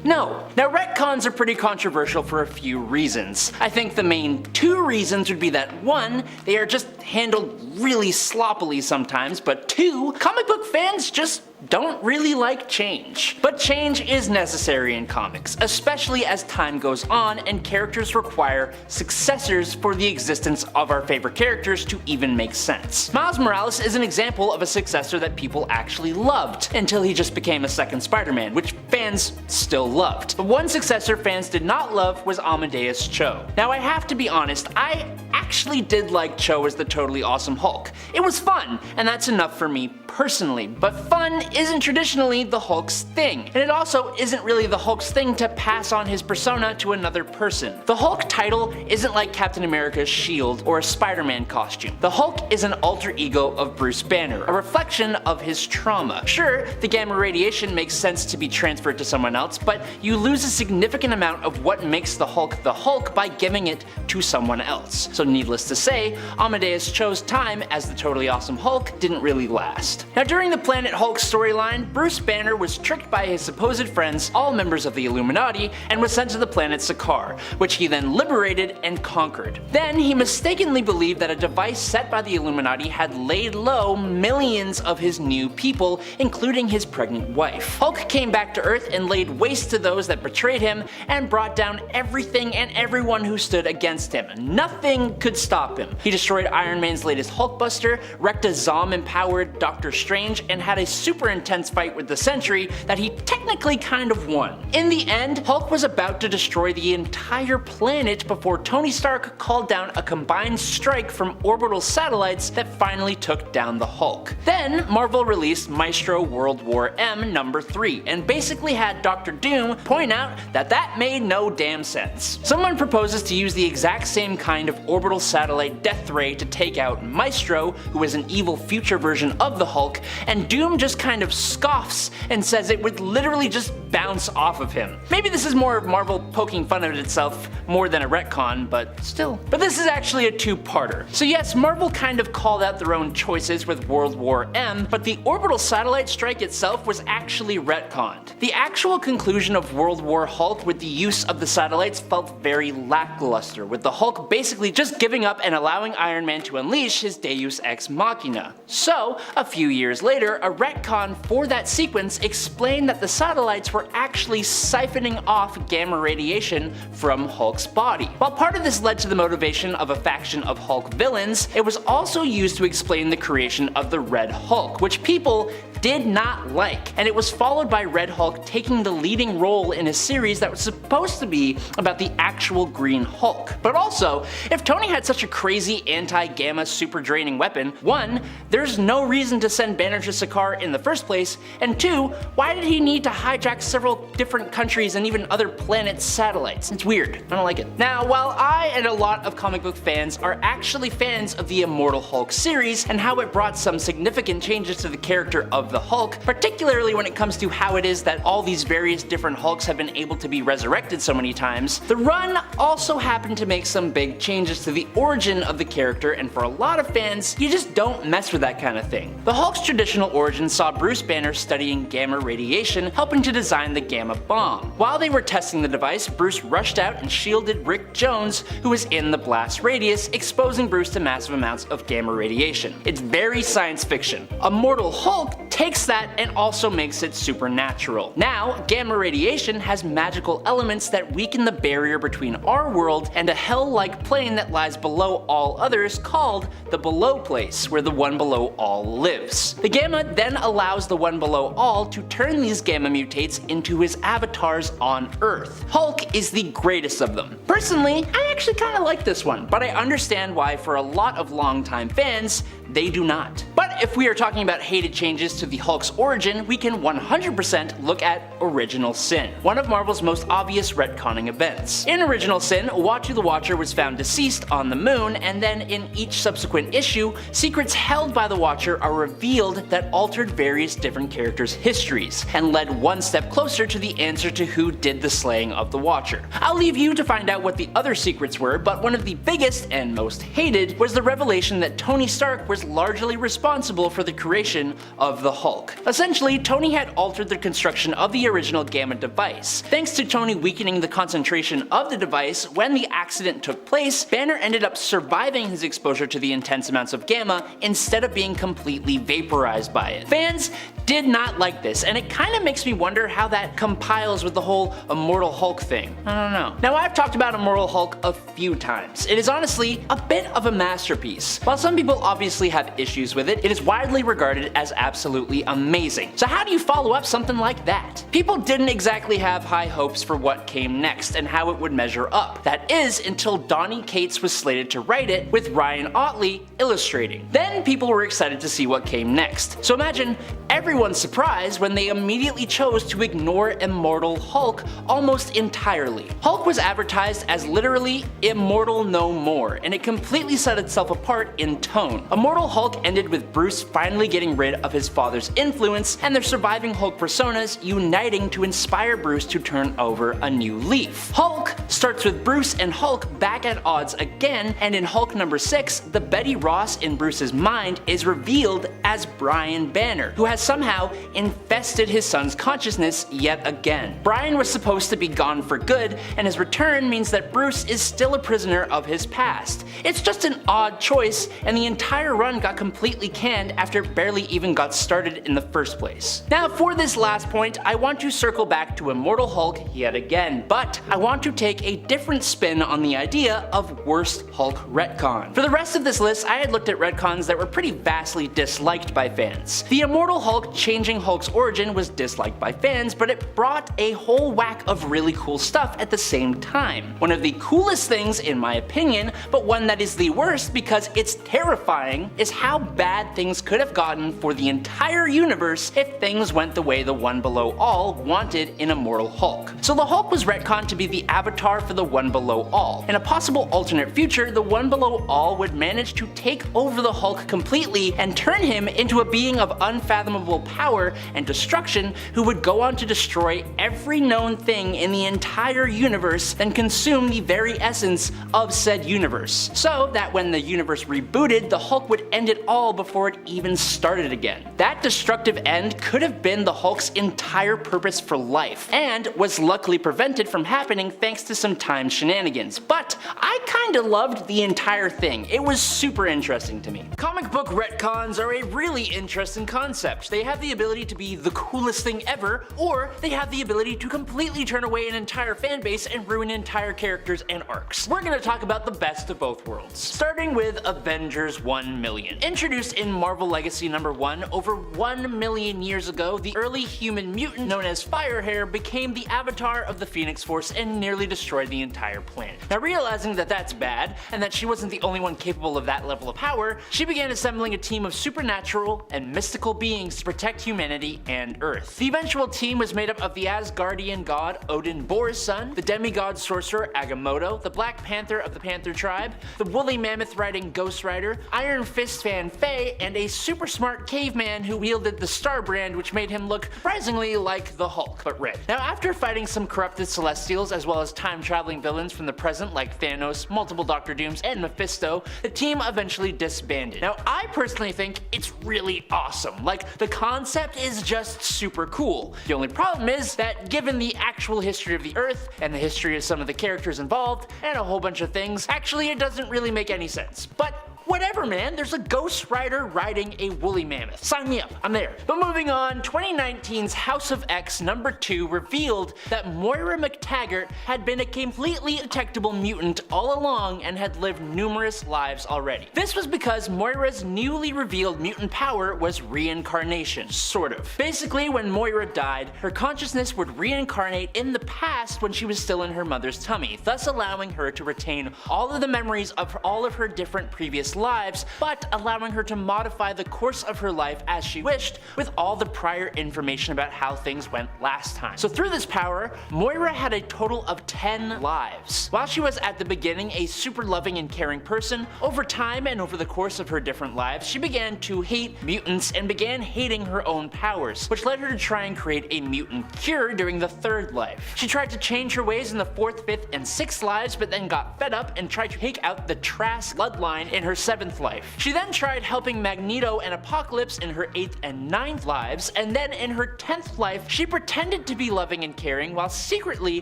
No. Now retcons are pretty controversial for a few reasons. I think the main two reasons would be that 1, they are just handled really sloppily sometimes, but 2, comic book fans just don't really like change. But change is necessary in comics, especially as time goes on and characters require successors for the existence of our favorite characters to even make sense. Miles Morales is an example of a successor that people actually loved, until he just became a second Spider-Man, which fans still loved. But one successor fans did not love was Amadeus Cho. Now I have to be honest, I actually did like Cho as the totally awesome Hulk. It was fun, and that's enough for me personally, but fun isn't traditionally the Hulk's thing, and it also isn't really the Hulk's thing to pass on his persona to another person. The Hulk title isn't like Captain America's shield or a Spider-Man costume. The Hulk is an alter ego of Bruce Banner, a reflection of his trauma. Sure, the gamma radiation makes sense to be transferred to someone else, but you lose a significant amount of what makes the Hulk by giving it to someone else. So needless to say, Amadeus Cho's time as the totally awesome Hulk didn't really last. Now during the Planet Hulk storyline, Bruce Banner was tricked by his supposed friends, all members of the Illuminati, and was sent to the planet Sakaar, which he then liberated and conquered. Then he mistakenly believed that a device set by the Illuminati had laid low millions of his new people, including his pregnant wife. Hulk came back to Earth and laid waste to those that betrayed him and brought down everything and everyone who stood against him. Nothing could stop him. He destroyed Iron Man's latest Hulkbuster, wrecked a Zom-empowered Doctor Strange, and had a super intense fight with the Sentry that he technically kind of won. In the end, Hulk was about to destroy the entire planet before Tony Stark called down a combined strike from orbital satellites that finally took down the Hulk. Then Marvel released Maestro World War M number 3 and basically had Dr. Doom point out that that made no damn sense. Someone proposes to use the exact same kind of orbital satellite death ray to take out Maestro, who is an evil future version of the Hulk, and Doom just kind of scoffs and says it would literally just bounce off of him. Maybe this is more of Marvel poking fun at itself more than a retcon, but still. But this is actually a two-parter. So yes, Marvel kind of called out their own choices with World War M, but the orbital satellite strike itself was actually retconned. The actual conclusion of World War Hulk with the use of the satellites felt very lackluster, with the Hulk basically just giving up and allowing Iron Man to unleash his Deus Ex Machina. So, a few years later, a retcon for that sequence explained that the satellites were actually siphoning off gamma radiation from Hulk's body. While part of this led to the motivation of a faction of Hulk villains, it was also used to explain the creation of the Red Hulk, which people did not like, and it was followed by Red Hulk taking the leading role in a series that was supposed to be about the actual Green Hulk. But also, if Tony had such a crazy anti-gamma super draining weapon, 1, there's no reason to send Banner to Sakaar in the first place, and 2, why did he need to hijack several different countries and even other planets' satellites? It's weird. I don't like it. Now, while I and a lot of comic book fans are actually fans of the Immortal Hulk series and how it brought some significant changes to the character of the Hulk, particularly when it comes to how it is that all these various different Hulks have been able to be resurrected so many times, the run also happened to make some big changes to the origin of the character, and for a lot of fans, you just don't mess with that kind of thing. The Hulk's traditional origin saw Bruce Banner studying gamma radiation, helping to design the gamma bomb. While they were testing the device, Bruce rushed out and shielded Rick Jones, who was in the blast radius, exposing Bruce to massive amounts of gamma radiation. It's very science fiction. Immortal Hulk takes that and also makes it supernatural. Now, gamma radiation has magical elements that weaken the barrier between our world and a hell-like plane that lies below all others called the Below Place, where the One Below All lives. The gamma then allows the One Below All to turn these gamma mutates into his avatars on Earth. Hulk is the greatest of them. Personally, I actually kinda like this one, but I understand why for a lot of longtime fans, they do not. But if we are talking about hated changes to the Hulk's origin, we can 100% look at Original Sin, one of Marvel's most obvious retconning events. In Original Sin, Uatu the Watcher was found deceased on the moon, and then in each subsequent issue, secrets held by the Watcher are revealed that altered various different characters' histories, and led one step closer to the answer to who did the slaying of the Watcher. I'll leave you to find out what the other secrets were, but one of the biggest and most hated was the revelation that Tony Stark was largely responsible for the creation of the Hulk. Essentially, Tony had altered the construction of the original gamma device. Thanks to Tony weakening the concentration of the device, when the accident took place, Banner ended up surviving his exposure to the intense amounts of gamma instead of being completely vaporized by it. Fans did not like this, and it kinda makes me wonder how that compiles with the whole Immortal Hulk thing. I don't know. Now, I've talked about Immortal Hulk a few times. It is honestly a bit of a masterpiece. While some people obviously have issues with it, it is widely regarded as absolutely amazing. So how do you follow up something like that? People didn't exactly have high hopes for what came next and how it would measure up. That is until Donny Cates was slated to write it, with Ryan Ottley illustrating. Then people were excited to see what came next. So imagine everyone's surprise when they immediately chose to ignore Immortal Hulk almost entirely. Hulk was advertised as literally immortal no more, and it completely set itself apart in tone. Immortal Hulk ended with Bruce finally getting rid of his father's influence and their surviving Hulk personas uniting to inspire Bruce to turn over a new leaf. Hulk starts with Bruce and Hulk back at odds again, and in Hulk number 6, the Betty Ross in Bruce's mind is revealed as Brian Banner, who has somehow infested his son's consciousness yet again. Brian was supposed to be gone for good, and his return means that Bruce is still a prisoner of his past. It's just an odd choice, and the entire run got completely canned after it barely even got started in the first place. Now, for this last point, I want to circle back to Immortal Hulk yet again, but I want to take a different spin on the idea of worst Hulk retcon. For the rest of this list, I had looked at retcons that were pretty vastly disliked by fans. The Immortal Hulk changing Hulk's origin was disliked by fans, but it brought a whole whack of really cool stuff at the same time. One of the coolest things, in my opinion, but one that is the worst because it's terrifying, is how bad things could have gotten for the entire universe if things went the way the One Below All wanted in Immortal Hulk. So the Hulk was retconned to be the avatar for the One Below All. In a possible alternate future, the One Below All would manage to take over the Hulk completely and turn him into a being of unfathomable power and destruction who would go on to destroy every known thing in the entire universe and consume the very essence of said universe. So that when the universe rebooted, the Hulk would end it all before it even started again. That destructive end could have been the Hulk's entire purpose for life, and was luckily prevented from happening thanks to some time shenanigans, but I kinda loved the entire thing. It was super interesting to me. Comic book retcons are a really interesting concept. They have the ability to be the coolest thing ever, or they have the ability to completely turn away an entire fan base and ruin entire characters and arcs. We're gonna talk about the best of both worlds. Starting with Avengers 1 million. Introduced in Marvel Legacy number 1 over 1 million years ago, the early human mutant known as Firehair became the avatar of the Phoenix Force and nearly destroyed the entire planet. Now, realizing that that's bad, and that she wasn't the only one capable of that level of power, she began assembling a team of supernatural and mystical beings to protect humanity and Earth. The eventual team was made up of the Asgardian god Odin Bor's son, the demigod sorcerer Agamotto, the Black Panther of the Panther tribe, the woolly mammoth riding Ghost Rider, Iron Fist fan Faye, and a super smart caveman who wielded the Star Brand, which made him look surprisingly like the Hulk, but red. Now, after fighting some corrupted Celestials as well as time-traveling villains from the present like Thanos, multiple Doctor Dooms, and Mephisto, the team eventually disbanded. Now, I personally think it's really awesome. Like, the concept is just super cool. The only problem is that given the actual history of the Earth, and the history of some of the characters involved, and a whole bunch of things, actually it doesn't really make any sense. But whatever man, there's a Ghost Rider riding a woolly mammoth. Sign me up, I'm there. But moving on, 2019's House of X #2 revealed that Moira McTaggert had been a completely detectable mutant all along and had lived numerous lives already. This was because Moira's newly revealed mutant power was reincarnation, sort of. Basically, when Moira died, her consciousness would reincarnate in the past when she was still in her mother's tummy, thus allowing her to retain all of the memories of all of her different previous lives, but allowing her to modify the course of her life as she wished with all the prior information about how things went last time. So through this power, Moira had a total of 10 lives. While she was at the beginning a super loving and caring person, over time and over the course of her different lives, she began to hate mutants and began hating her own powers, which led her to try and create a mutant cure during the 3rd life. She tried to change her ways in the 4th, 5th, and 6th lives, but then got fed up and tried to take out the Trask bloodline in her 7th life. She then tried helping Magneto and Apocalypse in her 8th and 9th lives, and then in her 10th life, she pretended to be loving and caring while secretly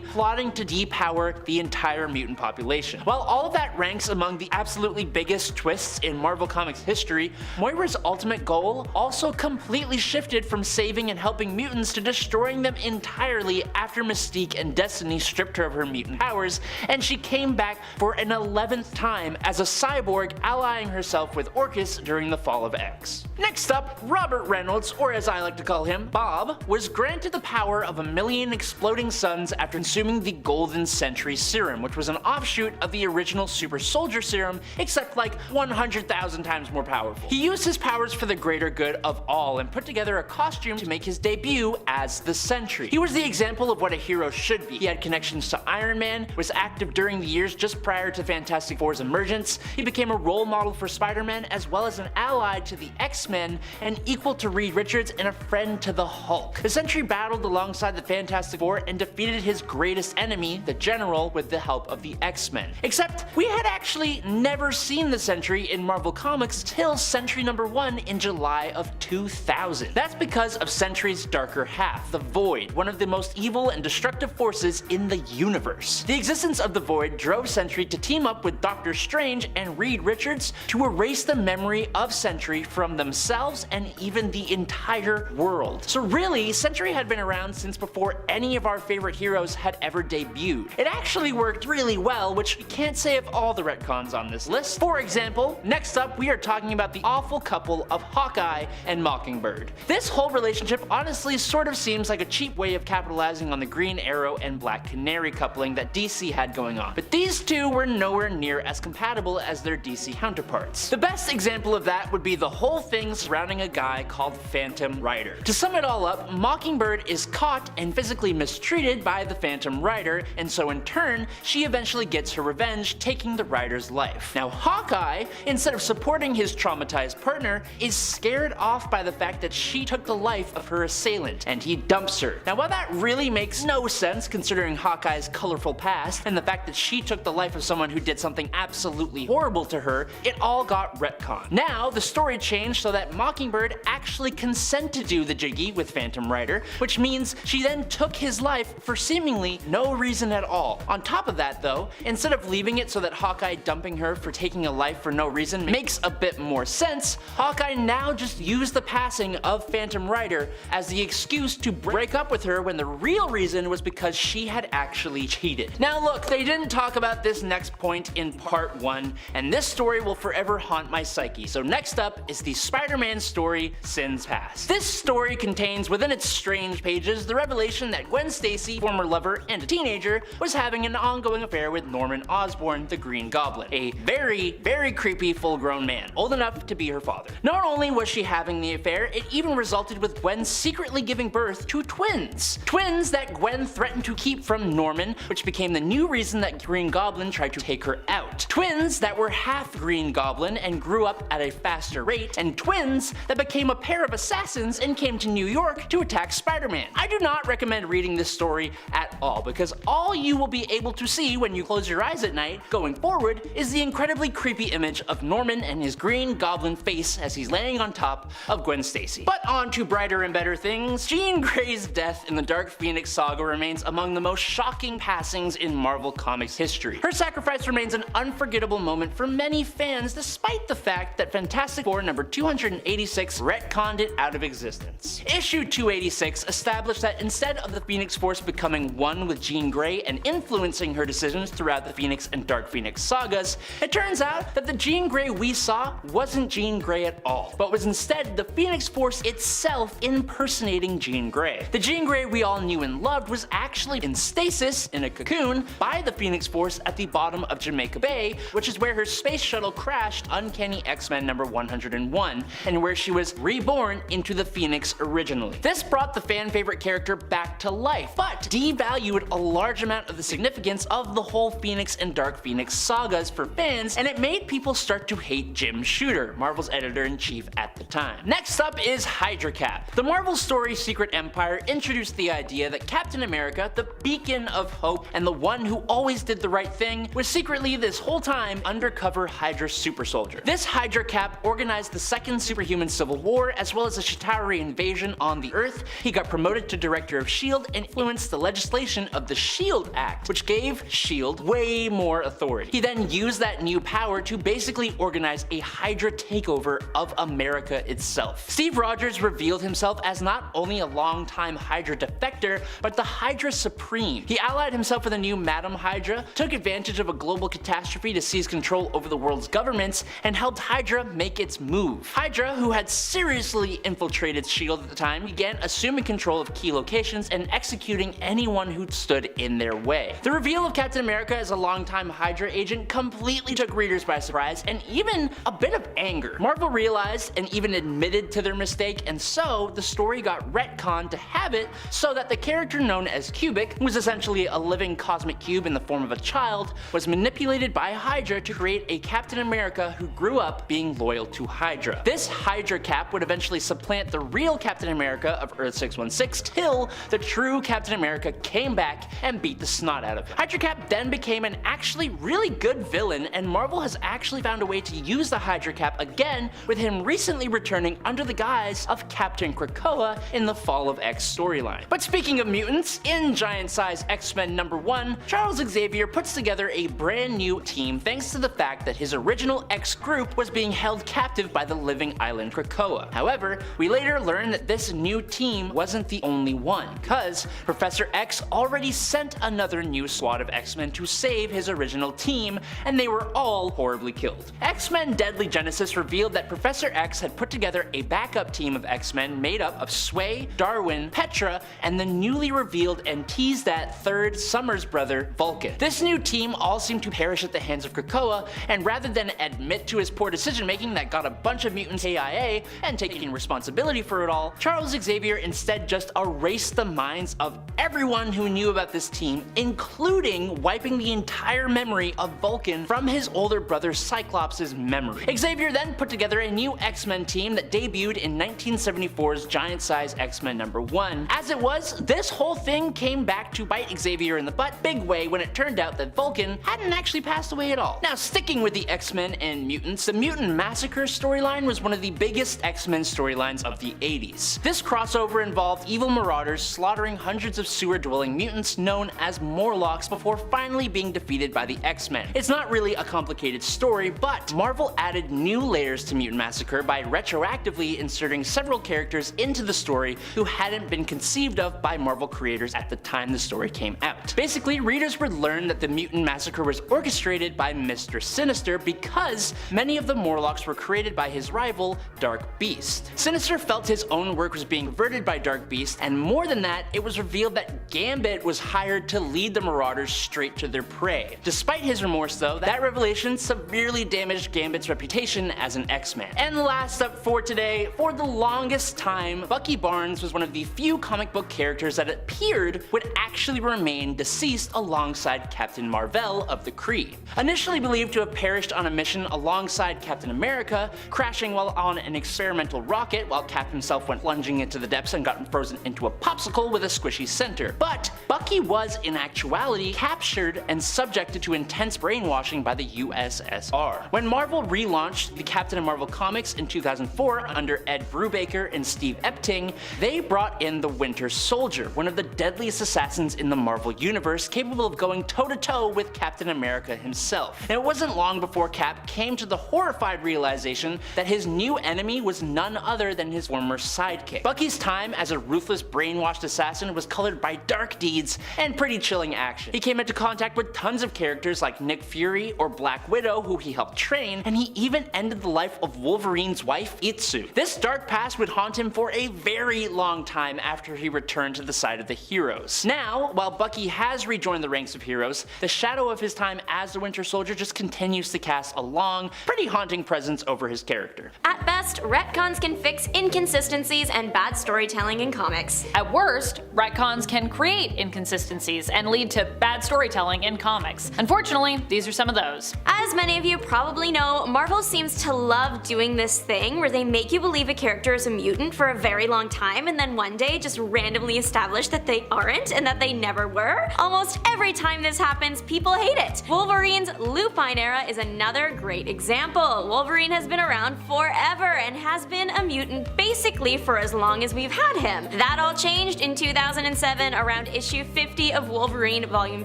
plotting to depower the entire mutant population. While all of that ranks among the absolutely biggest twists in Marvel Comics history, Moira's ultimate goal also completely shifted from saving and helping mutants to destroying them entirely after Mystique and Destiny stripped her of her mutant powers, and she came back for an 11th time as a cyborg, allying herself with Orchis during the fall of X. Next up, Robert Reynolds, or as I like to call him, Bob, was granted the power of 1,000,000 exploding suns after consuming the Golden Sentry serum, which was an offshoot of the original Super Soldier serum, except like 100,000 times more powerful. He used his powers for the greater good of all and put together a costume to make his debut as the Sentry. He was the example of what a hero should be. He had connections to Iron Man, was active during the years just prior to Fantastic Four's emergence. He became a role model for Spider-Man as well as an ally to the X-Men and equal to Reed Richards and a friend to the Hulk. The Sentry battled alongside the Fantastic Four and defeated his greatest enemy, the General, with the help of the X-Men. Except we had actually never seen the Sentry in Marvel Comics till Sentry #1 in July of 2000. That's because of Sentry's darker half, the Void, one of the most evil and destructive forces in the universe. The existence of the Void drove Sentry to team up with Doctor Strange and Reed Richards to erase the memory of Sentry from themselves and even the entire world. So really, Sentry had been around since before any of our favorite heroes had ever debuted. It actually worked really well, which we can't say of all the retcons on this list. For example, next up we are talking about the awful couple of Hawkeye and Mockingbird. This whole relationship honestly sort of seems like a cheap way of capitalizing on the Green Arrow and Black Canary coupling that DC had going on, but these two were nowhere near as compatible as their DC counterparts. The best example of that would be the whole thing surrounding a guy called Phantom Rider. To sum it all up, Mockingbird is caught and physically mistreated by the Phantom Rider, and so in turn, she eventually gets her revenge, taking the Rider's life. Now Hawkeye, instead of supporting his traumatized partner, is scared off by the fact that she took the life of her assailant, and he dumps her. Now while that really makes no sense considering Hawkeye's colorful past and the fact that she took the life of someone who did something absolutely horrible to her, it all got retconned. Now the story changed so that Mockingbird actually consented to do the jiggy with Phantom Rider, which means she then took his life for seemingly no reason at all. On top of that though, instead of leaving it so that Hawkeye dumping her for taking a life for no reason makes a bit more sense, Hawkeye now just used the passing of Phantom Rider as the excuse to break up with her when the real reason was because she had actually cheated. Now look, they didn't talk about this next point in part 1, and this story will forever haunt my psyche. So next up is the Spider-Man story, Sins Past. This story contains within its strange pages the revelation that Gwen Stacy, former lover and a teenager, was having an ongoing affair with Norman Osborn, the Green Goblin, a very, very creepy full-grown man, old enough to be her father. Not only was she having the affair, it even resulted with Gwen secretly giving birth to twins. Twins that Gwen threatened to keep from Norman, which became the new reason that Green Goblin tried to take her out. Twins that were half Green Goblin and grew up at a faster rate, and twins that became a pair of assassins and came to New York to attack Spider-Man. I do not recommend reading this story at all, because all you will be able to see when you close your eyes at night going forward is the incredibly creepy image of Norman and his Green Goblin face as he's laying on top of Gwen Stacy. But on to brighter and better things. Jean Grey's death in the Dark Phoenix saga remains among the most shocking passings in Marvel Comics history. Her sacrifice remains an unforgettable moment for many fans fans despite the fact that Fantastic Four number 286 retconned it out of existence. Issue 286 established that instead of the Phoenix Force becoming one with Jean Grey and influencing her decisions throughout the Phoenix and Dark Phoenix sagas, it turns out that the Jean Grey we saw wasn't Jean Grey at all, but was instead the Phoenix Force itself impersonating Jean Grey. The Jean Grey we all knew and loved was actually in stasis, in a cocoon, by the Phoenix Force at the bottom of Jamaica Bay, which is where her space shuttle crashed Uncanny X-Men number 101, and where she was reborn into the Phoenix originally. This brought the fan favorite character back to life, but devalued a large amount of the significance of the whole Phoenix and Dark Phoenix sagas for fans, and it made people start to hate Jim Shooter, Marvel's editor-in-chief at the time. Next up is Hydra Cap. The Marvel story Secret Empire introduced the idea that Captain America, the beacon of hope and the one who always did the right thing, was secretly this whole time undercover Hydra super soldier. This Hydra Cap organized the second superhuman civil war as well as a Chitauri invasion on the Earth. He got promoted to director of S.H.I.E.L.D. and influenced the legislation of the S.H.I.E.L.D. Act, which gave S.H.I.E.L.D. way more authority. He then used that new power to basically organize a Hydra takeover of America itself. Steve Rogers revealed himself as not only a long-time Hydra defector, but the Hydra Supreme. He allied himself with a new Madam Hydra, took advantage of a global catastrophe to seize control over the world's governments, and helped Hydra make its move. Hydra, who had seriously infiltrated S.H.I.E.L.D. at the time, began assuming control of key locations and executing anyone who stood in their way. The reveal of Captain America as a longtime Hydra agent completely took readers by surprise and even a bit of anger. Marvel realized and even admitted to their mistake, and so the story got retconned to have it so that the character known as Cubic, who was essentially a living cosmic cube in the form of a child, was manipulated by Hydra to create a Captain America who grew up being loyal to Hydra. This Hydra Cap would eventually supplant the real Captain America of Earth 616 till the true Captain America came back and beat the snot out of him. Hydra Cap then became an actually really good villain, and Marvel has actually found a way to use the Hydra Cap again, with him recently returning under the guise of Captain Krakoa in the Fall of X storyline. But speaking of mutants, in Giant Size X-Men number 1, Charles Xavier puts together a brand new team thanks to the fact that his original X group was being held captive by the living island Krakoa. However, we later learn that this new team wasn't the only one, cause Professor X already sent another new squad of X-Men to save his original team, and they were all horribly killed. X-Men Deadly Genesis revealed that Professor X had put together a backup team of X-Men made up of Sway, Darwin, Petra, and the newly revealed and teased at third Summers brother, Vulcan. This new team all seemed to perish at the hands of Krakoa, and rather than admit to his poor decision making that got a bunch of mutants KIA and taking responsibility for it all, Charles Xavier instead just erased the minds of everyone who knew about this team, including wiping the entire memory of Vulcan from his older brother Cyclops' memory. Xavier then put together a new X-Men team that debuted in 1974's Giant Size X-Men number 1. As it was, this whole thing came back to bite Xavier in the butt big way when it turned out that Vulcan hadn't actually passed away at all. Now, sticking with the X-Men and mutants, the Mutant Massacre storyline was one of the biggest X-Men storylines of the 80s. This crossover involved evil marauders slaughtering hundreds of sewer-dwelling mutants known as Morlocks before finally being defeated by the X-Men. It's not really a complicated story, but Marvel added new layers to Mutant Massacre by retroactively inserting several characters into the story who hadn't been conceived of by Marvel creators at the time the story came out. Basically, readers would learn that the Mutant Massacre was orchestrated by Mr. Sinister because many of the Morlocks were created by his rival, Dark Beast. Sinister felt his own work was being perverted by Dark Beast, and more than that, it was revealed that Gambit was hired to lead the Marauders straight to their prey. Despite his remorse though, that revelation severely damaged Gambit's reputation as an X-Man. And last up for today, for the longest time, Bucky Barnes was one of the few comic book characters that appeared would actually remain deceased alongside Captain Marvel of the Kree. Initially believed to have perished on a mission alongside Captain America, crashing while on an experimental rocket while Cap himself went plunging into the depths and got frozen into a popsicle with a squishy center. But Bucky was in actuality captured and subjected to intense brainwashing by the USSR. When Marvel relaunched the Captain Marvel comics in 2004 under Ed Brubaker and Steve Epting, they brought in the Winter Soldier, one of the deadliest assassins in the Marvel universe, capable of going toe-to-toe with Captain America himself. And it wasn't long before Cap came to the horrified realization that his new enemy was none other than his former sidekick. Bucky's time as a ruthless brainwashed assassin was colored by dark deeds and pretty chilling action. He came into contact with tons of characters like Nick Fury or Black Widow, who he helped train, and he even ended the life of Wolverine's wife, Itsu. This dark past would haunt him for a very long time after he returned to the side of the heroes. Now, while Bucky has rejoined the ranks of heroes, the shadow of his time as the Winter Soldier just continues to cast a long, pretty haunting presence over his character. At best, retcons can fix inconsistencies and bad storytelling in comics. At worst, retcons can create inconsistencies and lead to bad storytelling in comics. Unfortunately, these are some of those. As many of you probably know, Marvel seems to love doing this thing where they make you believe a character is a mutant for a very long time and then one day just randomly establish that they aren't and that they never were. Almost every time this happens, people hate it. Wolverine's Lupine era is another great example. Wolverine has been around forever and has been a mutant basically for as long as we've had him. That all changed in 2007 around issue 50 of Wolverine Volume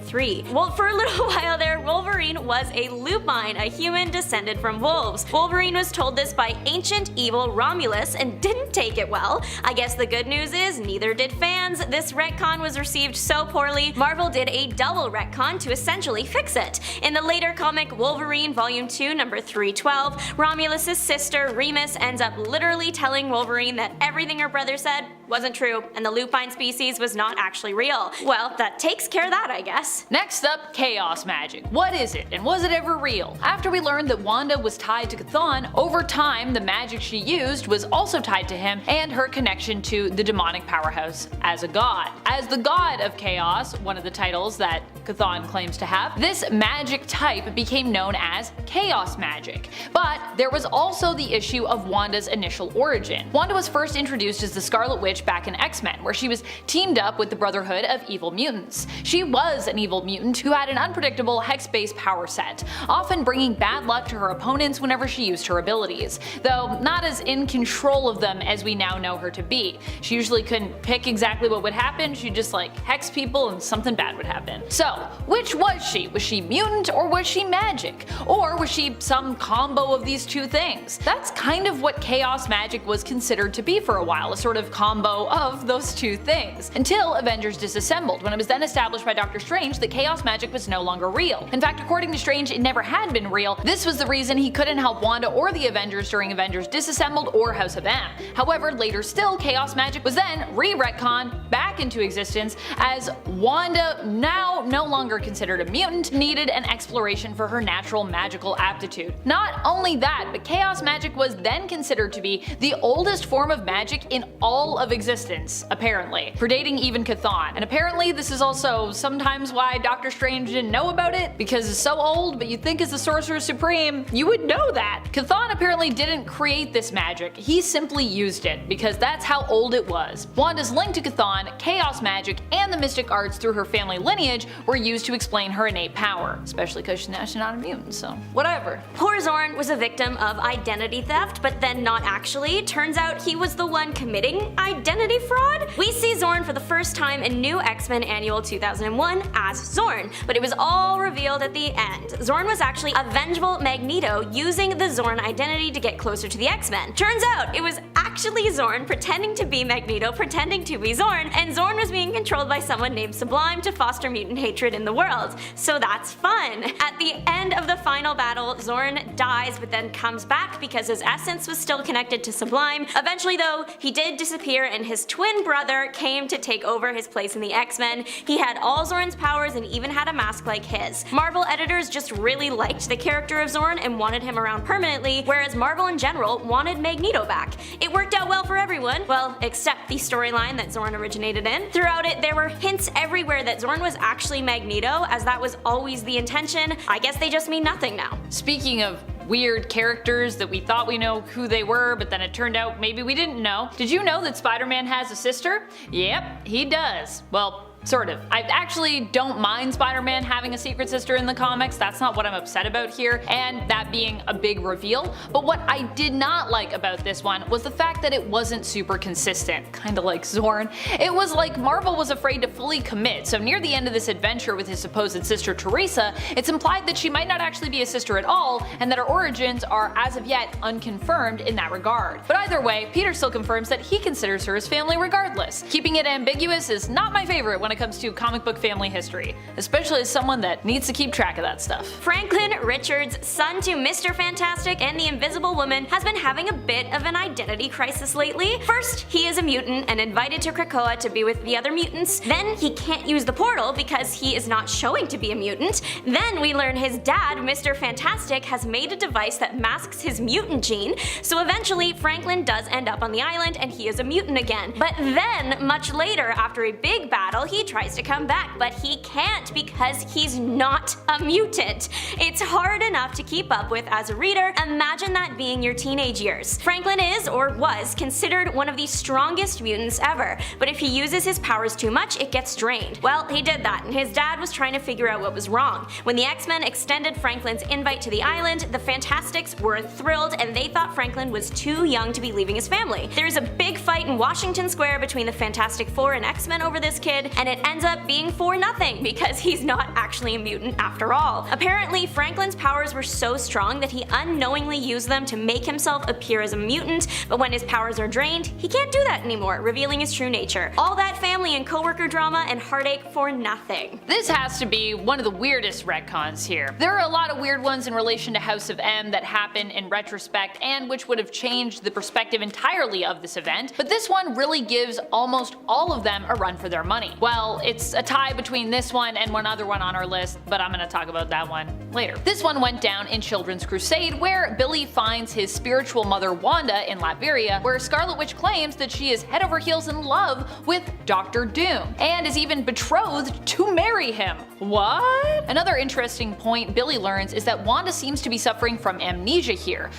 3. Well, for a little while there, Wolverine was a Lupine, a human descended from wolves. Wolverine was told this by ancient evil Romulus and didn't take it well. I guess the good news is neither did fans. This retcon was received so poorly, Marvel did a double retcon to essentially fix it. In the later comic Wolverine Volume 2 number 312, Romulus' sister Remus ends up literally telling Wolverine that everything her brother said wasn't true and the Lupine species was not actually real. Well, that takes care of that, I guess. Next up, chaos magic. What is it, and was it ever real? After we learned that Wanda was tied to Chthon, over time the magic she used was also tied to him and her connection to the demonic powerhouse as a god. As the god of chaos, one of the titles that Chthon claims to have, this magic type became known as chaos magic. But there was also the issue of Wanda's initial origin. Wanda was first introduced as the Scarlet Witch back in X-Men, where she was teamed up with the Brotherhood of Evil Mutants. She was an evil mutant who had an unpredictable hex-based power set, often bringing bad luck to her opponents whenever she used her abilities, though not as in control of them as we now know her to be. She usually couldn't pick exactly what would happen, she'd just hex people and something bad would happen. So, which was she? Was she mutant or was she magic? Or was she some combo of these two things? That's kind of what chaos magic was considered to be for a while, a sort of combo of those two things, until Avengers Disassembled, when it was then established by Doctor Strange that chaos magic was no longer real. In fact, according to Strange, it never had been real. This was the reason he couldn't help Wanda or the Avengers during Avengers Disassembled or House of M. However, later still, chaos magic was then re-retconned back into existence as Wanda, now no longer considered a mutant, needed an exploration for her natural magical aptitude. Not only that, but chaos magic was then considered to be the oldest form of magic in all of existence, apparently, predating even Chthon. And apparently this is also sometimes why Doctor Strange didn't know about it, because it's so old, but you'd think as the Sorcerer Supreme, you would know that. Chthon apparently didn't create this magic, he simply used it, because that's how old it was. Wanda's link to Chthon, chaos magic, and the mystic arts through her family lineage were used to explain her innate power, especially because she's not a mutant, so whatever. Poor Xorn was a victim of identity theft, but then not actually. Turns out he was the one committing identity fraud? We see Xorn for the first time in New X-Men Annual 2001 as Xorn, but it was all revealed at the end. Xorn was actually a vengeful Magneto using the Xorn identity to get closer to the X-Men. Turns out it was actually Xorn pretending to be Magneto, pretending to be Xorn, and Xorn was being controlled by someone named Sublime to foster mutant hatred in the world. So that's fun. At the end of the final battle, Xorn dies but then comes back because his essence was still connected to Sublime. Eventually though, he did disappear and his twin brother came to take over his place in the X-Men. He had all Xorn's powers and even had a mask like his. Marvel editors just really liked the character of Xorn and wanted him around permanently, whereas Marvel in general wanted Magneto back. It worked out well for everyone, well, except the storyline that Xorn originated in. Throughout it, there were hints everywhere that Xorn was actually Magneto, as that was always the intention. I guess they just mean nothing now. Speaking of weird characters that we thought we know who they were, but then it turned out maybe we didn't know. Did you know that Spider-Man has a sister? Yep, he does. Well, Sort of. I actually don't mind Spider-Man having a secret sister in the comics, that's not what I'm upset about here, and that being a big reveal, but what I did not like about this one was the fact that it wasn't super consistent, kinda like Xorn. It was like Marvel was afraid to fully commit, so near the end of this adventure with his supposed sister Teresa, it's implied that she might not actually be a sister at all, and that her origins are as of yet unconfirmed in that regard. But either way, Peter still confirms that he considers her his family regardless. Keeping it ambiguous is not my favorite when it comes to comic book family history, especially as someone that needs to keep track of that stuff. Franklin Richards, son to Mr. Fantastic and the Invisible Woman, has been having a bit of an identity crisis lately. First, he is a mutant and invited to Krakoa to be with the other mutants. Then he can't use the portal because he is not showing to be a mutant. Then we learn his dad, Mr. Fantastic, has made a device that masks his mutant gene, so eventually Franklin does end up on the island and he is a mutant again. But then, much later, after a big battle, he tries to come back, but he can't because he's not a mutant. It's hard enough to keep up with as a reader. Imagine that being your teenage years. Franklin is, or was, considered one of the strongest mutants ever, but if he uses his powers too much, it gets drained. Well, he did that, and his dad was trying to figure out what was wrong. When the X-Men extended Franklin's invite to the island, the Fantastics weren't thrilled, and they thought Franklin was too young to be leaving his family. There's a big fight in Washington Square between the Fantastic Four and X-Men over this kid, and it ends up being for nothing because he's not actually a mutant after all. Apparently, Franklin's powers were so strong that he unknowingly used them to make himself appear as a mutant, but when his powers are drained, he can't do that anymore, revealing his true nature. All that family and coworker drama and heartache for nothing. This has to be one of the weirdest retcons here. There are a lot of weird ones in relation to House of M that happen in retrospect and which would have changed the perspective entirely of this event, but this one really gives almost all of them a run for their money. Well, it's a tie between this one and one other one on our list, but I'm gonna talk about that one later. This one went down in Children's Crusade, where Billy finds his spiritual mother Wanda in Latveria, where Scarlet Witch claims that she is head over heels in love with Dr. Doom, and is even betrothed to marry him. What? Another interesting point Billy learns is that Wanda seems to be suffering from amnesia here.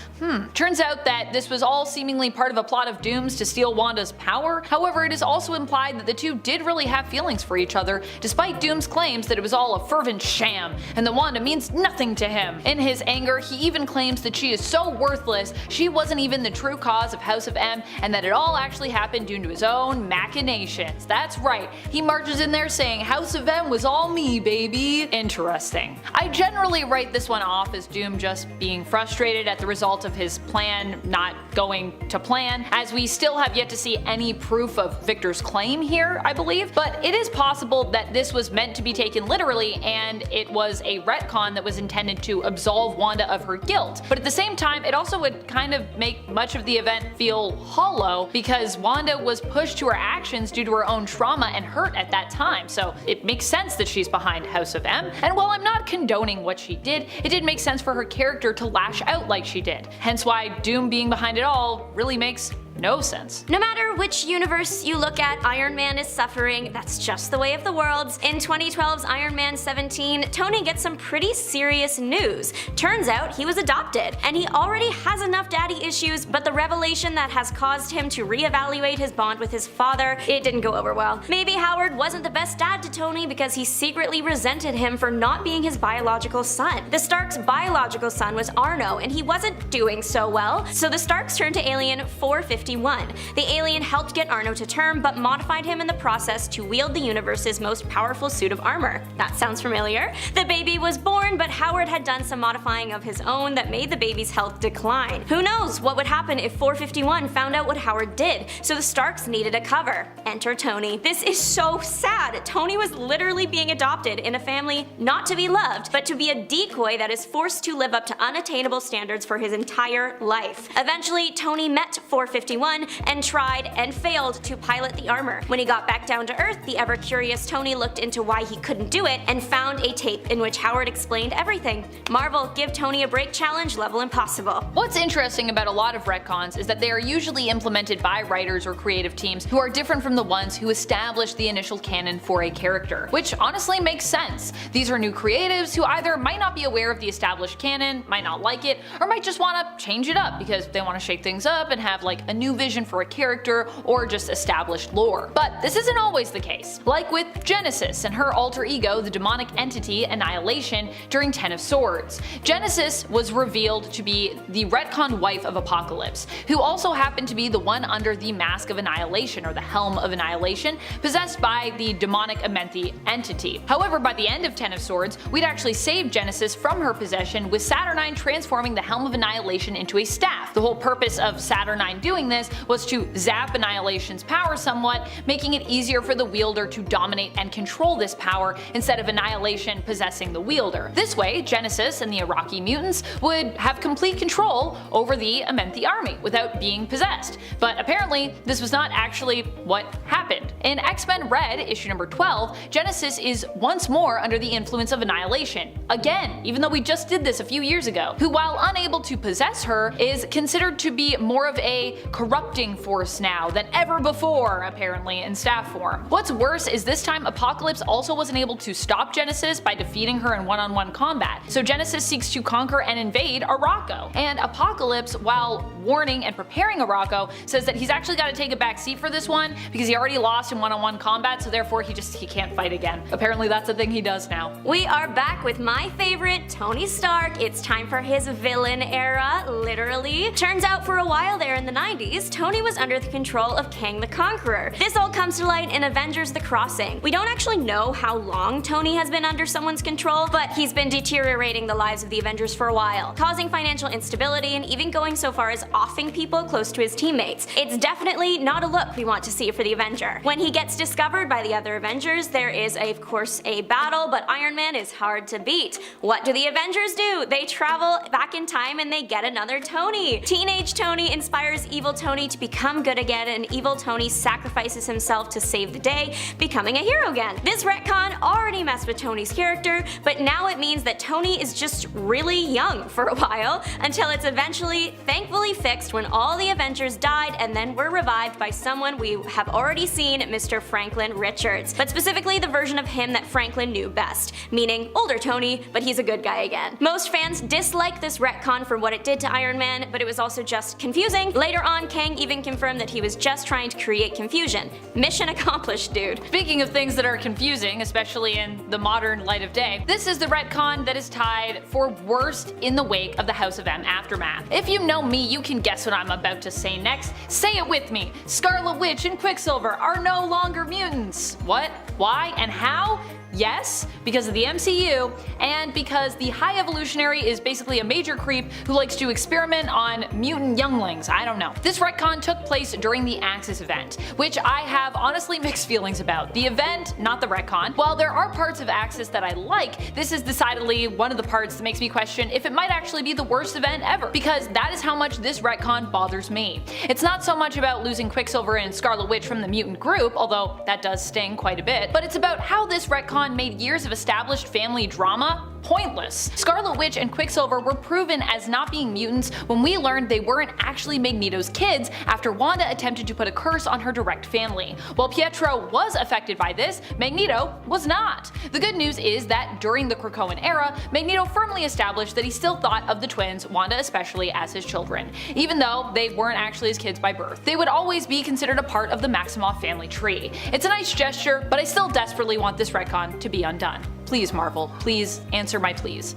Turns out that this was all seemingly part of a plot of Doom's to steal Wanda's power. However, it is also implied that the two did really have feelings for each other, despite Doom's claims that it was all a fervent sham, and that Wanda means nothing to him. In his anger, he even claims that she is so worthless, she wasn't even the true cause of House of M, and that it all actually happened due to his own machinations. That's right, he marches in there saying House of M was all me, baby. Interesting. I generally write this one off as Doom just being frustrated at the result of his plan not going to plan, as we still have yet to see any proof of Victor's claim here, I believe, but it is possible that this was meant to be taken literally and it was a retcon that was intended to absolve Wanda of her guilt. But at the same time, it also would kind of make much of the event feel hollow because Wanda was pushed to her actions due to her own trauma and hurt at that time, so it makes sense that she's behind House of M, and while I'm not condoning what she did, it did make sense for her character to lash out like she did. Hence why Doom being behind it all really makes no sense. No matter which universe you look at, Iron Man is suffering. That's just the way of the worlds. In 2012's Iron Man 17, Tony gets some pretty serious news. Turns out he was adopted, and he already has enough daddy issues, but the revelation that has caused him to reevaluate his bond with his father, it didn't go over well. Maybe Howard wasn't the best dad to Tony because he secretly resented him for not being his biological son. The Starks' biological son was Arno, and he wasn't doing so well, so the Starks turned to Alien 451. The alien helped get Arno to term, but modified him in the process to wield the universe's most powerful suit of armor. That sounds familiar? The baby was born, but Howard had done some modifying of his own that made the baby's health decline. Who knows what would happen if 451 found out what Howard did, so the Starks needed a cover. Enter Tony. This is so sad. Tony was literally being adopted in a family not to be loved, but to be a decoy that is forced to live up to unattainable standards for his entire life. Eventually, Tony met 451 and tried and failed to pilot the armor. When he got back down to Earth, the ever-curious Tony looked into why he couldn't do it and found a tape in which Howard explained everything. Marvel, give Tony a break challenge level impossible. What's interesting about a lot of retcons is that they are usually implemented by writers or creative teams who are different from the ones who established the initial canon for a character, which honestly makes sense. These are new creatives who either might not be aware of the established canon, might not like it, or might just want to change it up because they want to shake things up and have like a new vision for a character or just established lore. But this isn't always the case. Like with Genesis and her alter ego, the demonic entity Annihilation, during Ten of Swords. Genesis was revealed to be the retcon wife of Apocalypse, who also happened to be the one under the Mask of Annihilation, or the Helm of Annihilation, possessed by the demonic Amenthi entity. However, by the end of Ten of Swords, we'd actually saved Genesis from her possession, with Saturnine transforming the Helm of Annihilation into a staff. The whole purpose of Saturnine doing this was to zap Annihilation's power somewhat, making it easier for the wielder to dominate and control this power instead of Annihilation possessing the wielder. This way, Genesis and the Iraqi mutants would have complete control over the Amenthi army without being possessed. But apparently, this was not actually what happened. In X-Men Red, issue number 12, Genesis is once more under the influence of Annihilation. Again, even though we just did this a few years ago, who, while unable to possess her, is considered to be more of a corrupting force now than ever before, apparently, in staff form. What's worse is this time Apocalypse also wasn't able to stop Genesis by defeating her in one-on-one combat, so Genesis seeks to conquer and invade Arakko. And Apocalypse, while warning and preparing Arakko, says that he's actually got to take a back seat for this one because he already lost in one-on-one combat, so therefore he can't fight again. Apparently that's the thing he does now. We are back with my favorite, Tony Stark. It's time for his villain era, literally. Turns out for a while there in the 90s, Tony was under the control of Kang the Conqueror. This all comes to light in Avengers The Crossing. We don't actually know how long Tony has been under someone's control, but he's been deteriorating the lives of the Avengers for a while, causing financial instability and even going so far as offing people close to his teammates. It's definitely not a look we want to see for the Avenger. When he gets discovered by the other Avengers, there is of course a battle, but Iron Man is hard to beat. What do the Avengers do? They travel back in time and they get another Tony. Teenage Tony inspires evil Tony to become good again, and evil Tony sacrifices himself to save the day, becoming a hero again. This retcon already messed with Tony's character, but now it means that Tony is just really young for a while, until it's eventually, thankfully, fixed when all the Avengers died and then were revived by someone we have already seen, Mr. Franklin Richards, but specifically the version of him that Franklin knew best, meaning older Tony, but he's a good guy again. Most fans dislike this retcon for what it did to Iron Man, but it was also just confusing. Later on, Kang even confirmed that he was just trying to create confusion. Mission accomplished, dude. Speaking of things that are confusing, especially in the modern light of day, this is the retcon that is tied for worst in the wake of the House of M aftermath. If you know me, you can guess what I'm about to say next. Say it with me. Scarlet Witch and Quicksilver are no longer mutants. What? Why? And how? Yes, because of the MCU, and because the High Evolutionary is basically a major creep who likes to experiment on mutant younglings. I don't know. This retcon took place during the Axis event, which I have honestly mixed feelings about. The event, not the retcon. While there are parts of Axis that I like, this is decidedly one of the parts that makes me question if it might actually be the worst event ever, because that is how much this retcon bothers me. It's not so much about losing Quicksilver and Scarlet Witch from the mutant group, although that does sting quite a bit, but it's about how this retcon made years of established family drama pointless. Scarlet Witch and Quicksilver were proven as not being mutants when we learned they weren't actually Magneto's kids after Wanda attempted to put a curse on her direct family. While Pietro was affected by this, Magneto was not. The good news is that during the Krakoan era, Magneto firmly established that he still thought of the twins, Wanda especially, as his children, even though they weren't actually his kids by birth. They would always be considered a part of the Maximoff family tree. It's a nice gesture, but I still desperately want this retcon to be undone. Please, Marvel, please answer my pleas.